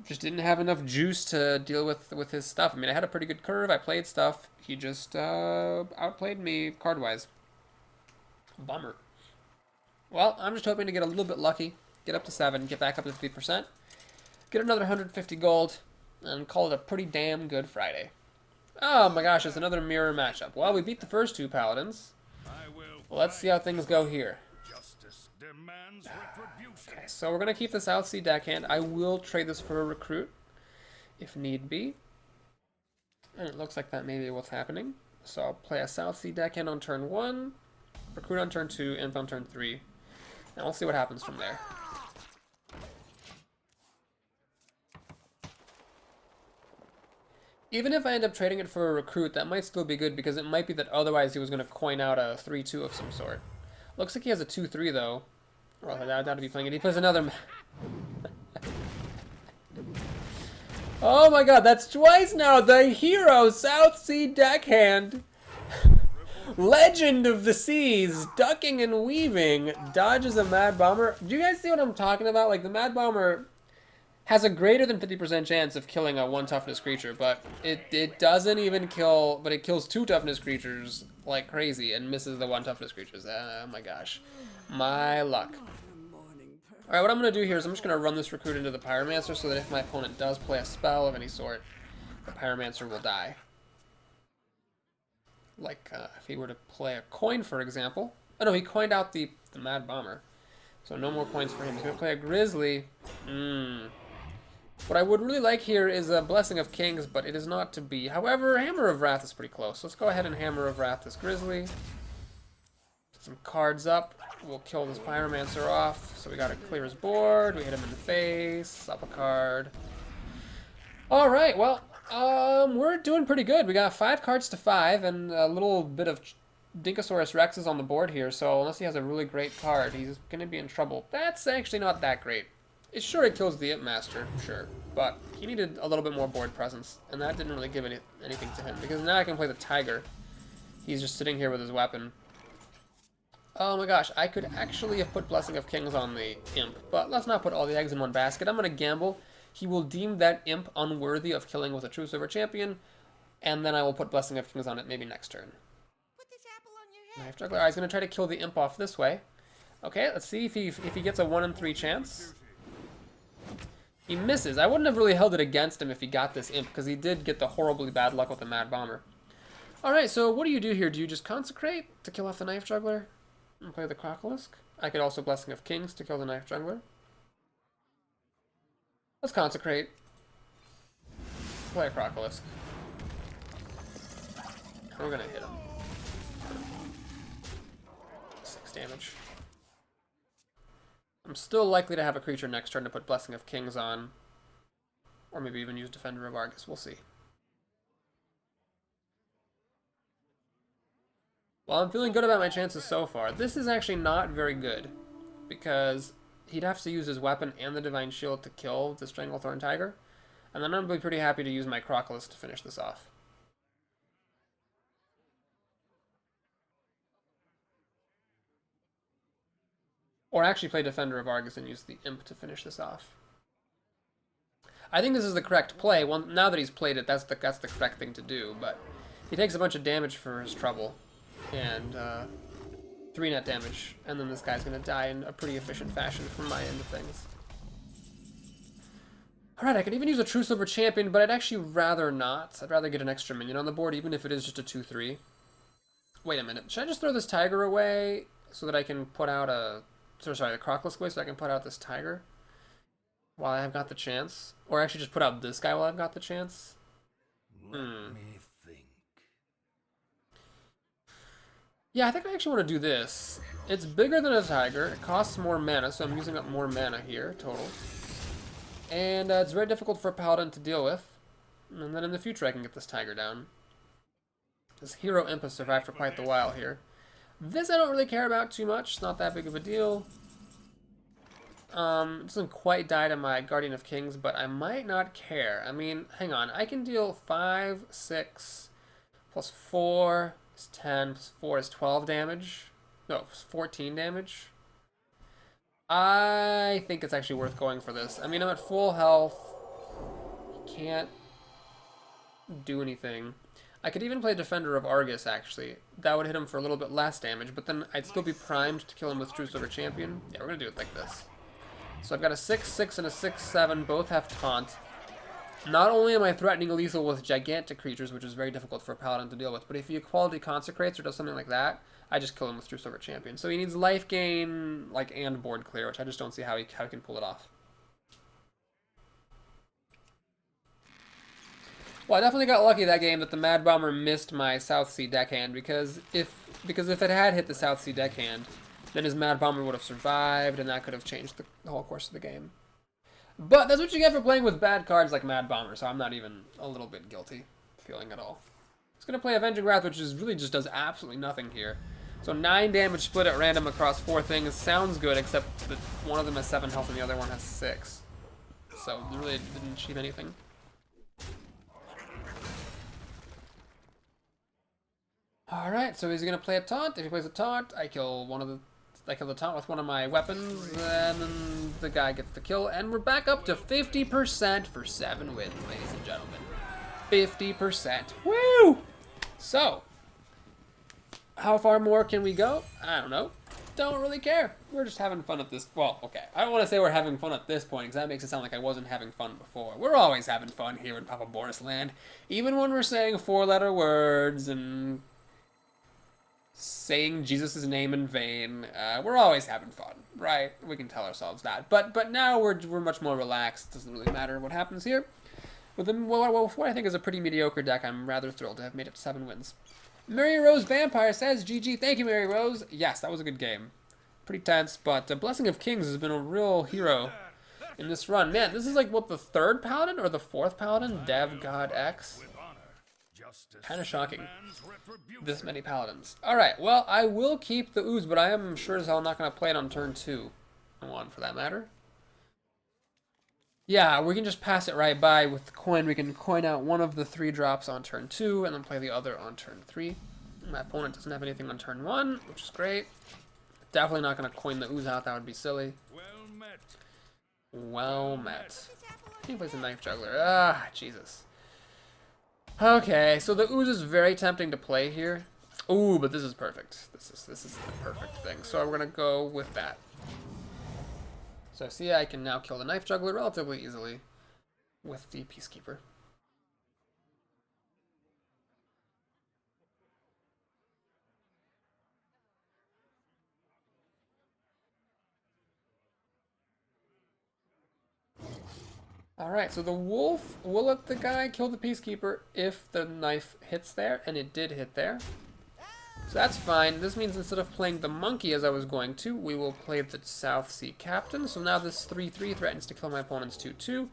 [SPEAKER 1] didn't have enough juice to deal with his stuff. I mean, I had a pretty good curve. I played stuff. He just outplayed me card-wise. Bummer. Well, I'm just hoping to get a little bit lucky, get up to 7, get back up to 50%, get another 150 gold, and call it a pretty damn good Friday. Oh my gosh, it's another mirror matchup. Well, we beat the first 2 Paladins. Well, let's see how things go here. Okay, so we're going to keep the South Sea deckhand. I will trade this for a recruit, if need be. And it looks like that may be what's happening. So I'll play a South Sea deckhand on turn 1, recruit on turn 2, imp on turn 3. And we'll see what happens from there. Even if I end up trading it for a recruit, that might still be good, because it might be that otherwise he was going to coin out a 3-2 of some sort. Looks like he has a 2-3 though. Or I doubt to be playing it. He plays another. Oh my god, that's twice now! The hero South Sea deckhand! Legend of the Seas, ducking and weaving, dodges a Mad Bomber. Do you guys see what I'm talking about? Like, the Mad Bomber has a greater than 50% chance of killing a 1 toughness creature, but it doesn't even kill, but it kills 2 toughness creatures like crazy and misses the 1 toughness creatures. Oh my gosh. My luck. Alright, what I'm going to do here is I'm just going to run this recruit into the Pyromancer so that if my opponent does play a spell of any sort, the Pyromancer will die. Like, if he were to play a coin, for example. Oh no, he coined out the Mad Bomber. So no more coins for him. He's going to play a Grizzly. What I would really like here is a Blessing of Kings, but it is not to be. However, Hammer of Wrath is pretty close. Let's go ahead and Hammer of Wrath this Grizzly. Put some cards up. We'll kill this Pyromancer off. So we got to clear his board. We hit him in the face. Up a card. Alright, well, we're doing pretty good. We got 5 cards to 5, and a little bit of Dinkosaurus Rex is on the board here, so unless he has a really great card, he's going to be in trouble. That's actually not that great. It kills the Imp Master, sure, but he needed a little bit more board presence, and that didn't really give anything to him, because now I can play the Tiger. He's just sitting here with his weapon. Oh my gosh, I could actually have put Blessing of Kings on the Imp, but let's not put all the eggs in one basket. I'm going to gamble. He will deem that Imp unworthy of killing with a True Silver Champion, and then I will put Blessing of Kings on it maybe next turn.
[SPEAKER 2] Put this apple on your head.
[SPEAKER 1] Knife Juggler. He's going to try to kill the Imp off this way. Okay, let's see if he gets a 1 in 3 chance. He misses. I wouldn't have really held it against him if he got this Imp, because he did get the horribly bad luck with the Mad Bomber. Alright, so what do you do here? Do you just Consecrate to kill off the Knife Juggler? And play the Crocolisk? I could also Blessing of Kings to kill the Knife Juggler. Let's Consecrate. Play a Crocolisk. We're gonna hit him. 6 damage. I'm still likely to have a creature next turn to put Blessing of Kings on. Or maybe even use Defender of Argus. We'll see. Well, I'm feeling good about my chances so far. This is actually not very good, because he'd have to use his weapon and the Divine Shield to kill the Stranglethorn Tiger, and then I'm going to be pretty happy to use my Crocolisk to finish this off. Or actually play Defender of Argus and use the Imp to finish this off. I think this is the correct play. Well, now that he's played it, that's the correct thing to do. But he takes a bunch of damage for his trouble. And 3 net damage. And then this guy's going to die in a pretty efficient fashion from my end of things. Alright, I could even use a True Silver Champion, but I'd actually rather not. I'd rather get an extra minion on the board, even if it is just a 2-3. Wait a minute. Should I just throw this tiger away so that I can put out a... Sorry, the Crocolisk away so I can put out this tiger while I've got the chance? Or actually just put out this guy while I've got the chance?
[SPEAKER 4] Let me think.
[SPEAKER 1] Yeah, I think I actually want to do this. It's bigger than a tiger. It costs more mana, so I'm using up more mana here, total. And it's very difficult for a Paladin to deal with. And then in the future I can get this tiger down. This Hero Imp has survived for quite the while here. This I don't really care about too much. It's not that big of a deal. It doesn't quite die to my Guardian of Kings, but I might not care. I mean, hang on. I can deal 5, 6, plus 4 is 10, plus 4 is 12 damage. No, 14 damage. I think it's actually worth going for this. I mean, I'm at full health. Can't do anything. I could even play Defender of Argus, actually. That would hit him for a little bit less damage, but then I'd still be primed to kill him with True Silver Champion. Yeah, we're going to do it like this. So I've got a 6-6 and a 6-7. Both have taunt. Not only am I threatening lethal with gigantic creatures, which is very difficult for a Paladin to deal with, but if he equality consecrates or does something like that, I just kill him with True Silver Champion. So he needs life gain, like, and board clear, which I just don't see how he can pull it off. Well, I definitely got lucky that game that the Mad Bomber missed my South Sea deckhand, because if it had hit the South Sea deckhand, then his Mad Bomber would have survived, and that could have changed the whole course of the game. But that's what you get for playing with bad cards like Mad Bomber, so I'm not even a little bit guilty feeling at all. He's going to play Avenging Wrath, which is really just does absolutely nothing here. So 9 damage split at random across 4 things sounds good, except that one of them has 7 health and the other one has 6. So it really didn't achieve anything. Alright, so he's going to play a taunt. If he plays a taunt, I kill the taunt with one of my weapons, and then the guy gets the kill, and we're back up to 50% for 7 wins, ladies and gentlemen. 50%. Woo! So, how far more can we go? I don't know. Don't really care. We're just having fun at this. Well, okay. I don't want to say we're having fun at this point, because that makes it sound like I wasn't having fun before. We're always having fun here in Papa Boris Land. Even when we're saying 4-letter words and saying Jesus' name in vain, we're always having fun, right? We can tell ourselves that. But now we're much more relaxed. Doesn't really matter what happens here. With what I think is a pretty mediocre deck, I'm rather thrilled to have made it to 7 wins. Mary Rose Vampire says, GG, thank you, Mary Rose. Yes, that was a good game. Pretty tense, but Blessing of Kings has been a real hero in this run. Man, this is like, what, the 3rd Paladin or the 4th Paladin? Dev God X. Kind of shocking. This many Paladins. Alright, well, I will keep the Ooze, but I am sure as hell not going to play it on turn 2. Or 1, for that matter. Yeah, we can just pass it right by with the coin. We can coin out one of the 3 drops on turn 2, and then play the other on turn 3. My opponent doesn't have anything on turn 1, which is great. Definitely not going to coin the Ooze out. That would be silly. Well met. He plays a Knife Juggler. Ah, Jesus. Okay, so the Ooze is very tempting to play here. Ooh, but this is perfect. This is the perfect thing. So we're gonna go with that. So see, I can now kill the Knife Juggler relatively easily with the Peacekeeper. Alright, so the wolf will let the guy kill the Peacekeeper if the knife hits there, and it did hit there. So that's fine. This means instead of playing the monkey as I was going to, we will play the South Sea Captain. So now this 3-3 threatens to kill my opponent's 2-2.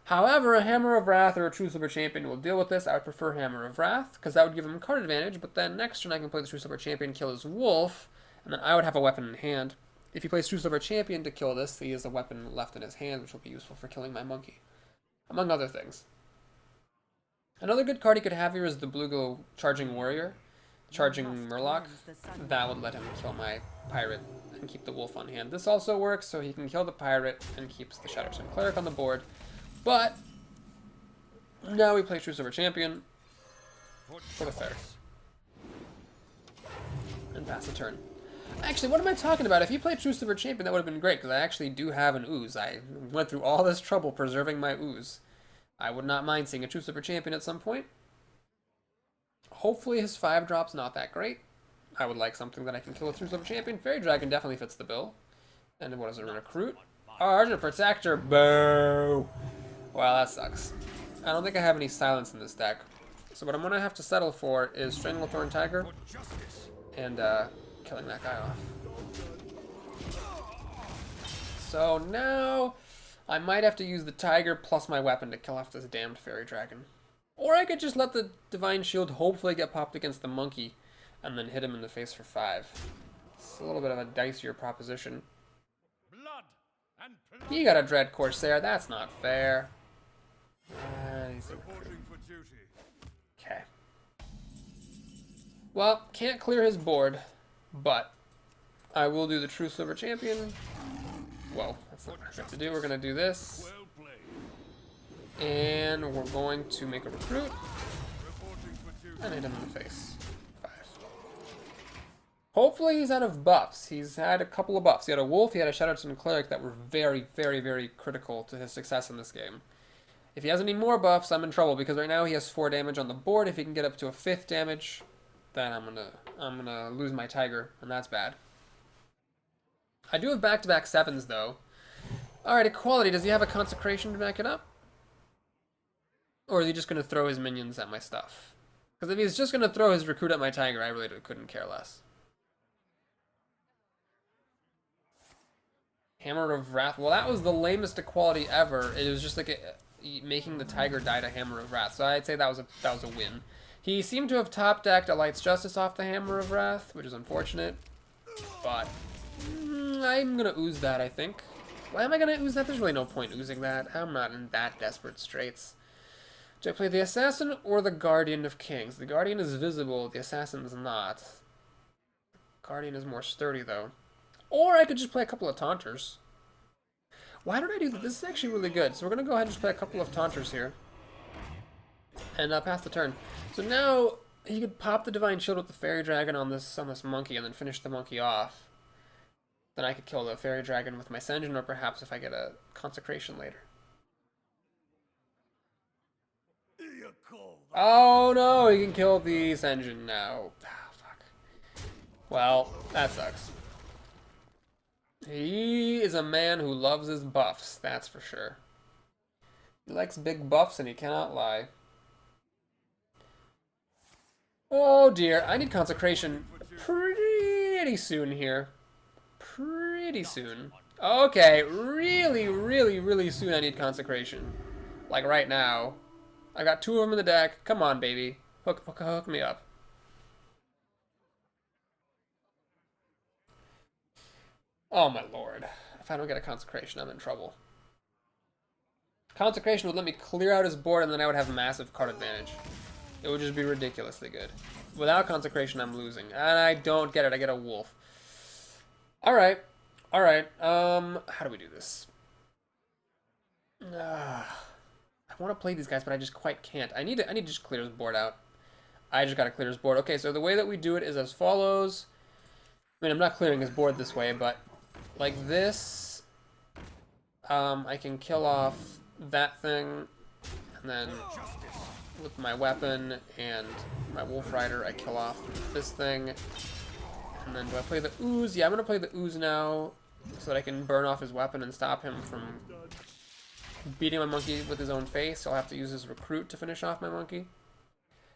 [SPEAKER 1] However, a Hammer of Wrath or a True Silver Champion will deal with this. I would prefer Hammer of Wrath, because that would give him card advantage, but then next turn I can play the True Silver Champion, kill his wolf, and then I would have a weapon in hand. If he plays True Silver Champion to kill this, he has a weapon left in his hand, which will be useful for killing my monkey. Among other things. Another good card he could have here is the Bluegill Charging Warrior. Charging Murloc. That would let him kill my pirate and keep the wolf on hand. This also works, so he can kill the pirate and keeps the Shatterstone Cleric on the board. But now we play True Silver Champion for the fair. And pass the turn. Actually, what am I talking about? If he played True Silver Champion, that would have been great, because I actually do have an ooze. I went through all this trouble preserving my ooze. I would not mind seeing a True Silver Champion at some point. Hopefully his 5-drop's not that great. I would like something that I can kill with True Silver Champion. Fairy Dragon definitely fits the bill. And what is it, a Recruit? Oh, Argent Protector, boo! Wow, that sucks. I don't think I have any silence in this deck. So what I'm going to have to settle for is Stranglethorn Tiger and killing that guy off. So now I might have to use the Tiger plus my weapon to kill off this damned Fairy Dragon. Or I could just let the Divine Shield hopefully get popped against the monkey and then hit him in the face for 5. It's a little bit of a dicier proposition. He got a Dread Corsair, that's not fair. Okay. Well, can't clear his board, but I will do the True Silver Champion. Well, that's not what I have to do. We're going to do this. And we're going to make a Recruit and hit him in the face. 5. Hopefully he's out of buffs. He's had a couple of buffs. He had a Wolf, he had a Shatterstone Cleric that were very, very, very critical to his success in this game. If he has any more buffs, I'm in trouble, because right now he has 4 damage on the board. If he can get up to a 5th damage, then I'm gonna lose my Tiger, and that's bad. I do have back-to-back 7s, though. Alright, Equality. Does he have a Consecration to back it up? Or is he just going to throw his minions at my stuff? Because if he's just going to throw his Recruit at my Tiger, I really couldn't care less. Hammer of Wrath. Well, that was the lamest Equality ever. It was just like making the Tiger die to Hammer of Wrath. So I'd say that was a win. He seemed to have top-decked a Light's Justice off the Hammer of Wrath, which is unfortunate. But I'm going to ooze that, I think. Why am I going to ooze that? There's really no point oozing that. I'm not in that desperate straits. Do I play the Assassin or the Guardian of Kings? The Guardian is visible, the Assassin is not. Guardian is more sturdy, though. Or I could just play a couple of Taunters. Why don't I do that? This is actually really good. So we're going to go ahead and just play a couple of Taunters here. And pass the turn. So now he could pop the Divine Shield with the Fairy Dragon on this monkey and then finish the monkey off. Then I could kill the Fairy Dragon with my Sen'jin, or perhaps if I get a Consecration later. Oh no, he can kill the Sen'jin now. Ah, fuck. Well, that sucks. He is a man who loves his buffs, that's for sure. He likes big buffs and he cannot lie. Oh dear, I need Consecration pretty soon here. Pretty soon. Okay, really, really, really soon I need Consecration. Like right now. I got 2 of them in the deck. Come on, baby. Hook me up. Oh my lord. If I don't get a Consecration, I'm in trouble. Consecration would let me clear out his board and then I would have massive card advantage. It would just be ridiculously good. Without Consecration, I'm losing. And I don't get it. I get a Wolf. Alright. Alright. How do we do this? I want to play these guys, but I just quite can't. I need to just clear his board out. I just got to clear his board. Okay, so the way that we do it is as follows. I mean, I'm not clearing his board this way, but like this, I can kill off that thing, and then with my weapon and my Wolf Rider, I kill off this thing. And then do I play the Ooze? Yeah, I'm going to play the Ooze now so that I can burn off his weapon and stop him from beating my monkey with his own face. So I'll have to use his Recruit to finish off my monkey.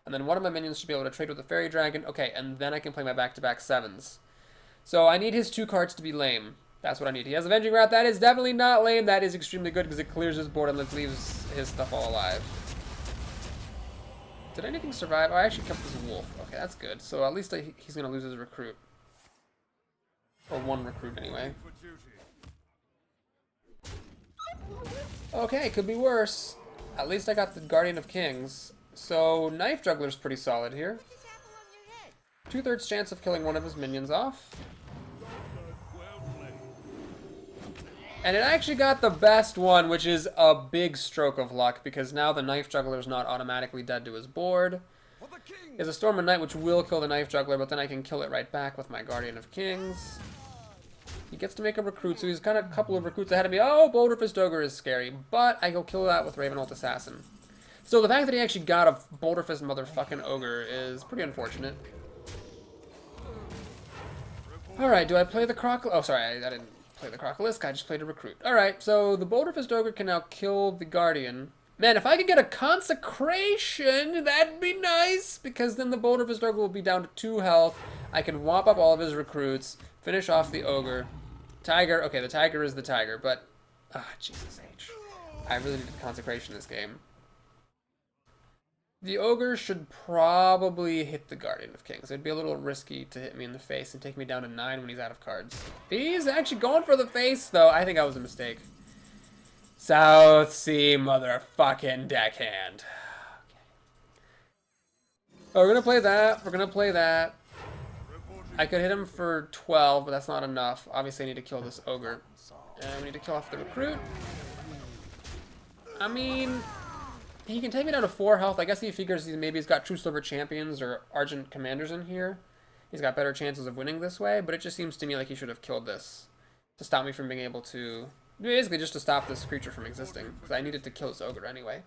[SPEAKER 1] And then one of my minions should be able to trade with the Fairy Dragon. Okay, and then I can play my back-to-back 7s. So I need his 2 cards to be lame. That's what I need. He has Avenging Wrath. That is definitely not lame. That is extremely good because it clears his board and leaves his stuff all alive. Did anything survive? Oh, I actually kept this Wolf. Okay, that's good. So at least he's going to lose his Recruit. Or 1 Recruit anyway. Okay, could be worse. At least I got the Guardian of Kings. So Knife Juggler's pretty solid here.
[SPEAKER 2] Put this apple on your head.
[SPEAKER 1] 2/3 chance of killing one of his minions off. And it actually got the best one, which is a big stroke of luck, because now the Knife Juggler is not automatically dead to his board. Is a Storm of Night, which will kill the Knife Juggler, but then I can kill it right back with my Guardian of Kings. He gets to make a recruit, so he's got a couple of recruits ahead of me. Oh, Boulder Fist Ogre is scary, but I go kill that with Ravenholt Assassin. So the fact that he actually got a Boulder Fist motherfucking Ogre is pretty unfortunate. Alright, do I play the Crocodile? Oh, sorry, I didn't play the Crocodilisk, I just played a recruit. Alright, so the Boulder Fist Ogre can now kill the Guardian. Man, if I could get a Consecration, that'd be nice, because then the Boulder Fist Ogre will be down to 2 health. I can whop up all of his recruits, finish off the Ogre. Tiger, okay, the Tiger is the Tiger, but... Jesus H. I really need a Consecration this game. The Ogre should probably hit the Guardian of Kings. It'd be a little risky to hit me in the face and take me down to 9 when he's out of cards. He's actually going for the face, though. I think that was a mistake. South Sea motherfucking deckhand. Okay. Oh, we're gonna play that. We're gonna play that. I could hit him for 12, but that's not enough. Obviously, I need to kill this Ogre. And we need to kill off the recruit. I mean... he can take me down to 4 health. I guess he figures maybe he's got True Silver Champions or Argent Commanders in here. He's got better chances of winning this way, but it just seems to me like he should have killed this to stop me from being able to... basically just to stop this creature from existing, because I needed to kill this Ogre anyway.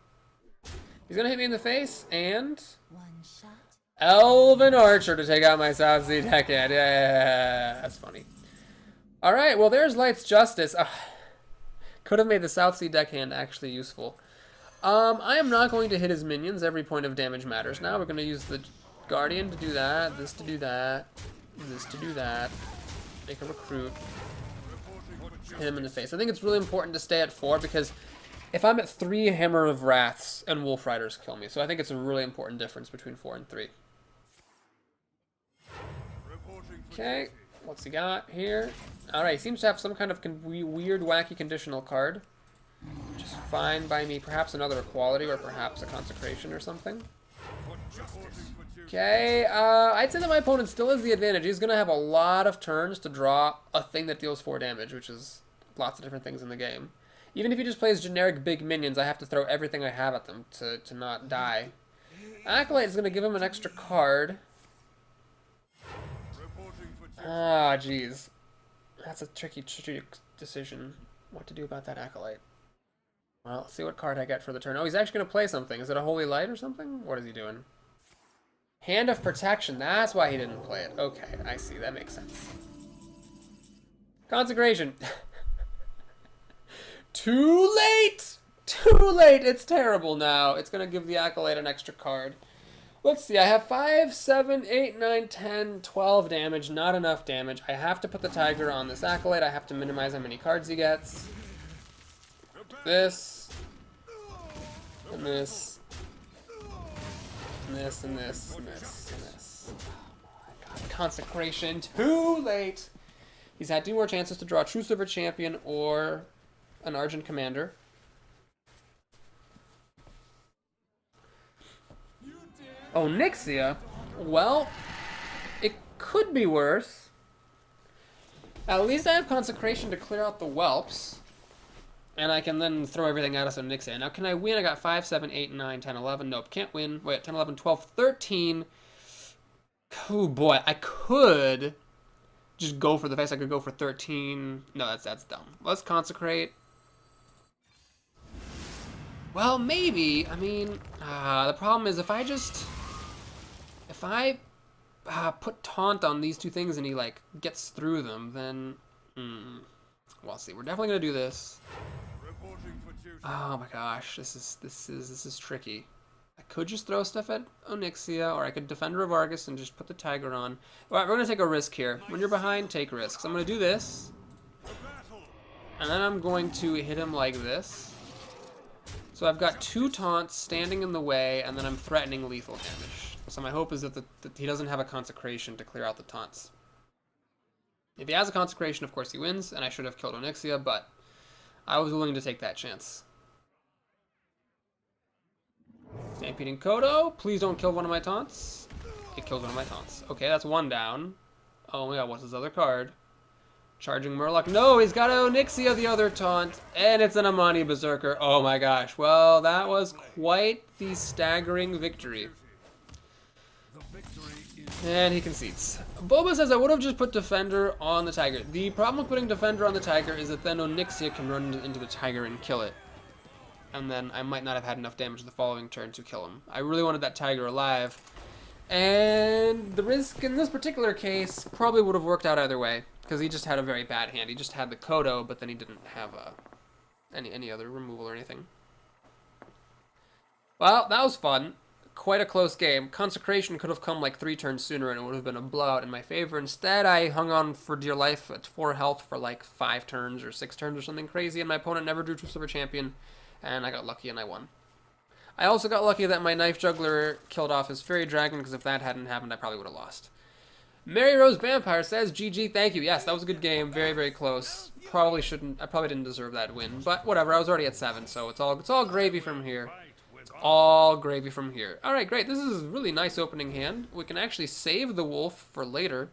[SPEAKER 1] He's going to hit me in the face, and...
[SPEAKER 2] One shot.
[SPEAKER 1] Elven Archer to take out my South Sea deckhand. Yeah, that's funny. Alright, well there's Light's Justice. Could have made the South Sea deckhand actually useful. I am not going to hit his minions. Every point of damage matters now. We're going to use the Guardian to do that, this to do that, this to do that. Make a recruit. Hit him in the face. I think it's really important to stay at 4 because if I'm at 3, Hammer of Wraths and Wolf Riders kill me. So I think it's a really important difference between 4 and 3. Okay, what's he got here? Alright, he seems to have some kind of weird, wacky conditional card. Which is fine by me. Perhaps another Equality or perhaps a Consecration or something. Okay, I'd say that my opponent still has the advantage. He's going to have a lot of turns to draw a thing that deals 4 damage, which is lots of different things in the game. Even if he just plays generic big minions, I have to throw everything I have at them to not die. Acolyte is going to give him an extra card. Jeez. That's a tricky decision. What to do about that Acolyte. Well, let's see what card I get for the turn. Oh, he's actually going to play something. Is it a Holy Light or something? What is he doing? Hand of Protection. That's why he didn't play it. Okay, I see. That makes sense. Consecration. Too late! Too late! It's terrible now. It's going to give the Acolyte an extra card. Let's see. I have 5, 7, 8, 9, 10, 12 damage. Not enough damage. I have to put the Tiger on this Acolyte. I have to minimize how many cards he gets. This. And this. And this, and this, and this, and this. Oh my god. Consecration. Too late! He's had 2 more chances to draw a True Silver Champion or an Argent Commander. Oh, Nixia? Well, it could be worse. At least I have Consecration to clear out the Whelps. And I can then throw everything at us on Nixia. Now, can I win? I got 5, 7, 8, 9, 10, 11. Nope, can't win. Wait, 10, 11, 12, 13. Oh, boy. I could just go for the face. I could go for 13. No, that's dumb. Let's Consecrate. Well, maybe. I mean, the problem is if I put Taunt on these 2 things and he, like, gets through them, then... We'll see. We're definitely going to do this. Oh my gosh, this is tricky. I could just throw stuff at Onyxia, or I could Defender of Argus and just put the Tiger on. Alright, we're going to take a risk here. When you're behind, take risks. I'm going to do this. And then I'm going to hit him like this. So I've got 2 taunts standing in the way, and then I'm threatening lethal damage. So my hope is that he doesn't have a Consecration to clear out the taunts. If he has a Consecration, of course he wins, and I should have killed Onyxia, but I was willing to take that chance. Stampeding Kodo, please don't kill one of my taunts. It kills one of my taunts. Okay, that's 1 down. Oh my god, what's his other card? Charging Murloc. No, he's got Onyxia, the other taunt. And it's an Amani Berserker. Oh my gosh. Well, that was quite the staggering victory. And he concedes. Boba says, I would have just put Defender on the Tiger. The problem with putting Defender on the Tiger is that then Onyxia can run into the Tiger and kill it. And then I might not have had enough damage the following turn to kill him. I really wanted that Tiger alive. And the risk in this particular case probably would have worked out either way. Because he just had a very bad hand. He just had the Kodo, but then he didn't have any other removal or anything. Well, that was fun. Quite a close game. Consecration could have come like 3 turns sooner and it would have been a blowout in my favor. Instead, I hung on for dear life at 4 health for like 5 turns or 6 turns or something crazy, and my opponent never drew True Silver Champion, and I got lucky and I won. I also got lucky that my Knife Juggler killed off his Fairy Dragon, because if that hadn't happened, I probably would have lost. Mary Rose Vampire says, GG, thank you. Yes, that was a good game. Very, very close. I probably didn't deserve that win, but whatever. I was already at 7, so it's all gravy from here. All gravy from here. Alright, great. This is a really nice opening hand. We can actually save the wolf for later.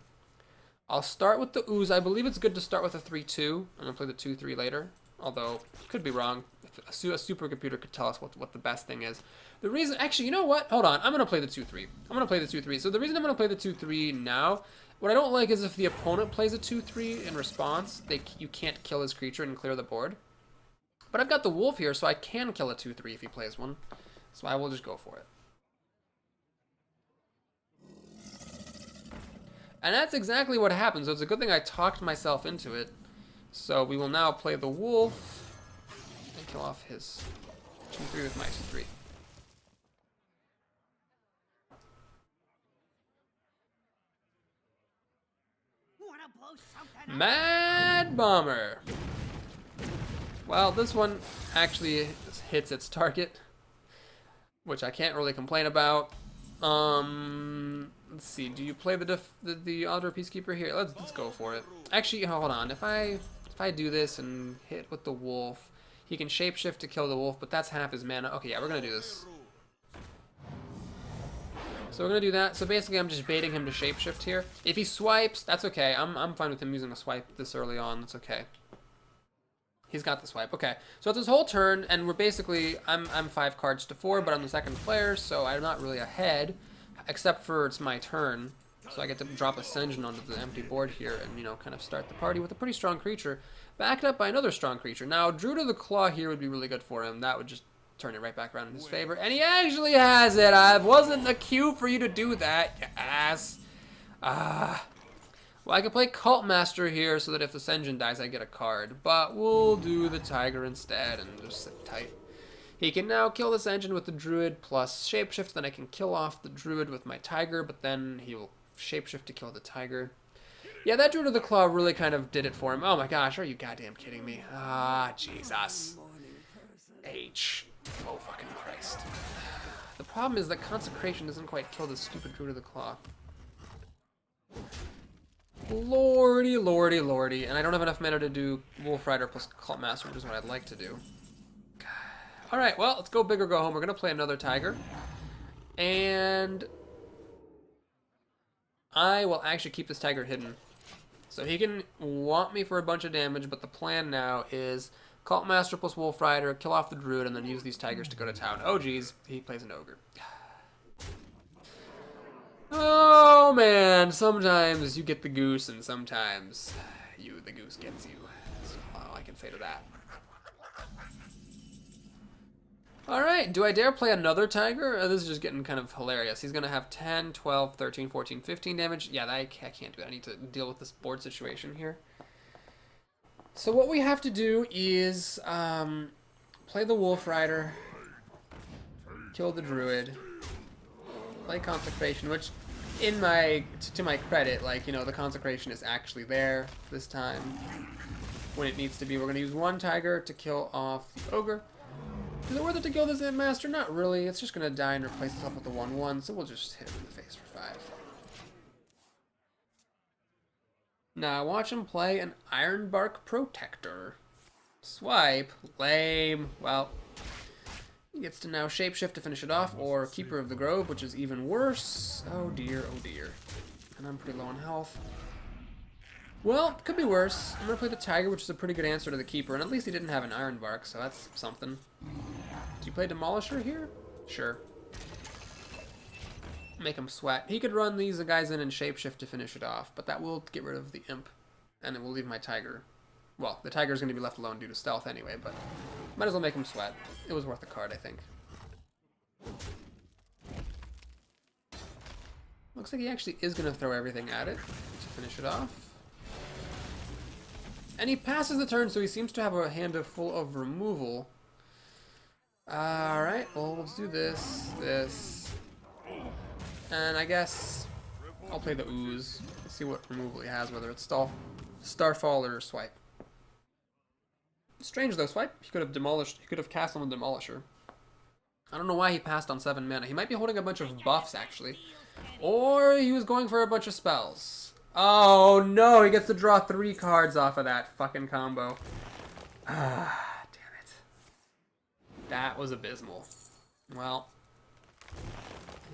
[SPEAKER 1] I'll start with the ooze. I believe it's good to start with a 3-2. I'm going to play the 2-3 later. Although, could be wrong. A supercomputer could tell us what the best thing is. The reason... Actually, you know what? Hold on. I'm going to play the 2-3. I'm going to play the 2-3. So the reason I'm going to play the 2-3 now... What I don't like is if the opponent plays a 2-3 in response, you can't kill his creature and clear the board. But I've got the wolf here, so I can kill a 2-3 if he plays one. So I will just go for it. And that's exactly what happened. So it's a good thing I talked myself into it. So we will now play the wolf and kill off his 2-3 with my 2-3. Mad Bomber. Well, this one actually hits its target, which I can't really complain about. Let's see. Do you play the other Peacekeeper here? Let's go for it. Actually, hold on. If I do this and hit with the wolf, he can shapeshift to kill the wolf, but that's half his mana. Okay, yeah, we're gonna do this. So we're gonna do that. So basically, I'm just baiting him to shapeshift here. If he swipes, that's okay. I'm fine with him using a swipe this early on. That's okay. He's got the swipe. Okay, so it's his whole turn, and we're basically I'm 5 cards to 4, but I'm the second player, so I'm not really ahead, except for it's my turn. So I get to drop Ascension onto the empty board here, and kind of start the party with a pretty strong creature, backed up by another strong creature. Now, Druid of the Claw here would be really good for him. That would just turn it right back around in his favor, and he actually has it. I wasn't a cue for you to do that, you ass. Well, I could play Cult Master here so that if Ascension dies, I get a card. But we'll do the Tiger instead and just sit tight. He can now kill this engine with the Druid plus Shapeshift. Then I can kill off the Druid with my Tiger, but then he will Shapeshift to kill the Tiger. Yeah, that Druid of the Claw really kind of did it for him. Oh my gosh, are you goddamn kidding me? Ah, Jesus. H. Oh, fucking Christ. The problem is that Consecration doesn't quite kill this stupid Druid of the Claw. Lordy, lordy, lordy. And I don't have enough mana to do Wolf Rider plus Cult Master, which is what I'd like to do. Alright, well, let's go big or go home. We're going to play another Tiger. And I will actually keep this Tiger hidden. So he can want me for a bunch of damage, but the plan now is Cult Master plus Wolf Rider, kill off the Druid, and then use these Tigers to go to town. Oh, geez, he plays an Ogre. Oh man, sometimes you get the goose and sometimes the goose gets you. That's all I can say to that. Alright, do I dare play another Tiger? This is just getting kind of hilarious. He's going to have 10, 12, 13, 14, 15 damage. Yeah, I can't do that. I need to deal with this board situation here. So what we have to do is play the Wolf Rider, kill the Druid, play Consecration, which to my credit, the Consecration is actually there this time when it needs to be. We're going to use one Tiger to kill off the Ogre. Is it worth it to kill this Master? Not really. It's just going to die and replace itself with the 1/1, so we'll just hit him in the face for 5. Now watch him play an Ironbark Protector. Swipe. Lame. Well, he gets to now Shapeshift to finish it off, or Keeper of the Grove, which is even worse. Oh dear, oh dear. And I'm pretty low on health. Well, it could be worse. I'm gonna play the Tiger, which is a pretty good answer to the Keeper, and at least he didn't have an Iron Bark, so that's something. Do you play Demolisher here? Sure. Make him sweat. He could run these guys in and shapeshift to finish it off, but that will get rid of the Imp, and it will leave my Tiger. Well, the Tiger's gonna be left alone due to stealth anyway, but might as well make him sweat. It was worth the card, I think. Looks like he actually is gonna throw everything at it to finish it off. And he passes the turn, so he seems to have a hand full of removal. Alright, well, let's do this, and I guess I'll play the Ooze. Let's see what removal he has, whether it's Starfall or Swipe. Strange though, Swipe. He could have demolished. He could have cast on the Demolisher. I don't know why he passed on 7 mana. He might be holding a bunch of buffs actually, or he was going for a bunch of spells. Oh no! He gets to draw 3 cards off of that fucking combo. Ah, damn it. That was abysmal. Well,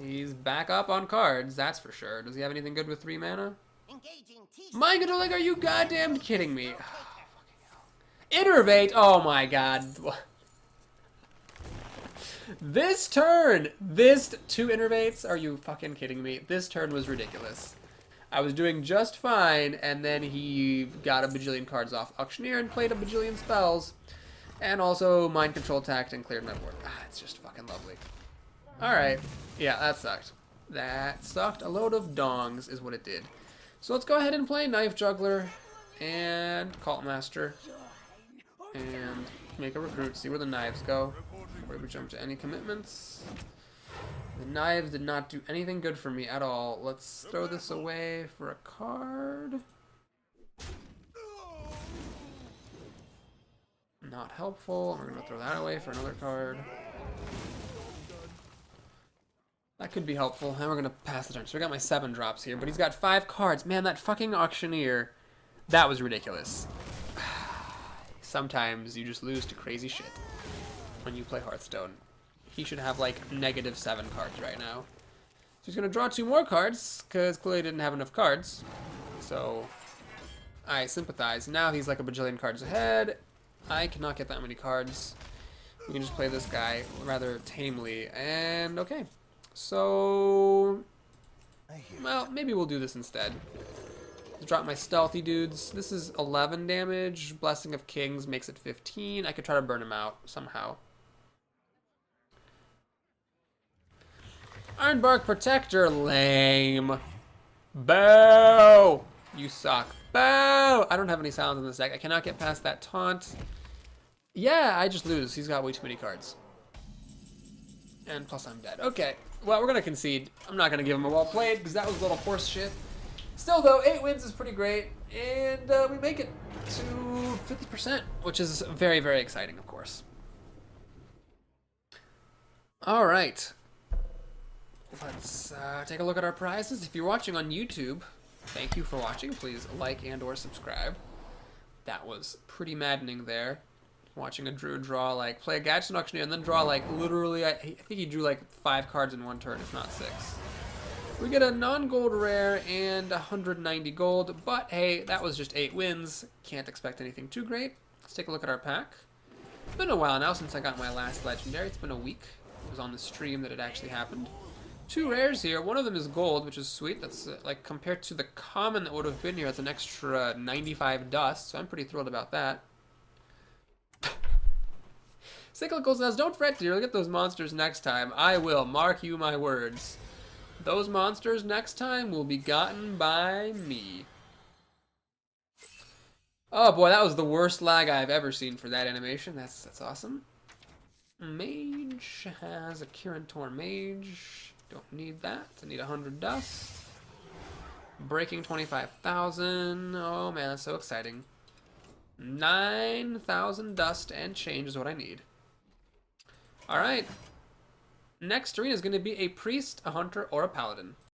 [SPEAKER 1] he's back up on cards, that's for sure. Does he have anything good with 3 mana? Mind controlling? Are you goddamn kidding me? Innervate? Oh my god. This turn! This 2 Innervates? Are you fucking kidding me? This turn was ridiculous. I was doing just fine, and then he got a bajillion cards off Auctioneer and played a bajillion spells. And also mind control attacked and cleared my board. Ah, it's just fucking lovely. Alright. Yeah, that sucked. That sucked. A load of dongs is what it did. So let's go ahead and play Knife Juggler and Cult Master. And make a recruit, see where the knives go. Before we jump to any commitments. The knives did not do anything good for me at all. Let's throw this away for a card. Not helpful. We're going to throw that away for another card. That could be helpful. And we're going to pass the turn. So we got my 7 drops here, but he's got 5 cards. Man, that fucking Auctioneer, that was ridiculous. Sometimes you just lose to crazy shit when you play Hearthstone. He should have like -7 cards right now. So he's going to draw 2 more cards, because clearly didn't have enough cards. So I sympathize. Now he's like a bajillion cards ahead. I cannot get that many cards. We can just play this guy rather tamely. And okay. So, well, maybe we'll do this instead. Drop my stealthy dudes. This is 11 damage. Blessing of Kings makes it 15. I could try to burn him out somehow. Ironbark Protector. Lame. Boo! You suck. Boo! I don't have any sounds in this deck. I cannot get past that taunt. Yeah, I just lose. He's got way too many cards. And plus I'm dead. Okay. Well, we're going to concede. I'm not going to give him a well played because that was a little horse shit. Still, though, 8 wins is pretty great, and we make it to 50%, which is very, very exciting, of course. All right. Let's take a look at our prizes. If you're watching on YouTube, thank you for watching. Please like and or subscribe. That was pretty maddening there. Watching a druid draw, like, play a Gadget Auctioneer and then draw, like, literally, I think he drew, like, 5 cards in 1 turn, if not 6. We get a non-gold rare and 190 gold, but hey, that was just 8 wins. Can't expect anything too great. Let's take a look at our pack. It's been a while now since I got my last legendary. It's been a week. It was on the stream that it actually happened. 2 rares here. One of them is gold, which is sweet. That's like compared to the common that would have been here, that's an extra 95 dust, so I'm pretty thrilled about that. Cyclical says, don't fret, dear. Look at those monsters next time. I will. Mark you my words. Those monsters next time will be gotten by me. Oh boy, that was the worst lag I've ever seen for that animation. That's awesome. Mage has a Kirin Mage. Don't need that. I need 100 dust. Breaking 25,000. Oh man, that's so exciting. 9,000 dust and change is what I need. Alright. Next arena is going to be a priest, a hunter, or a paladin.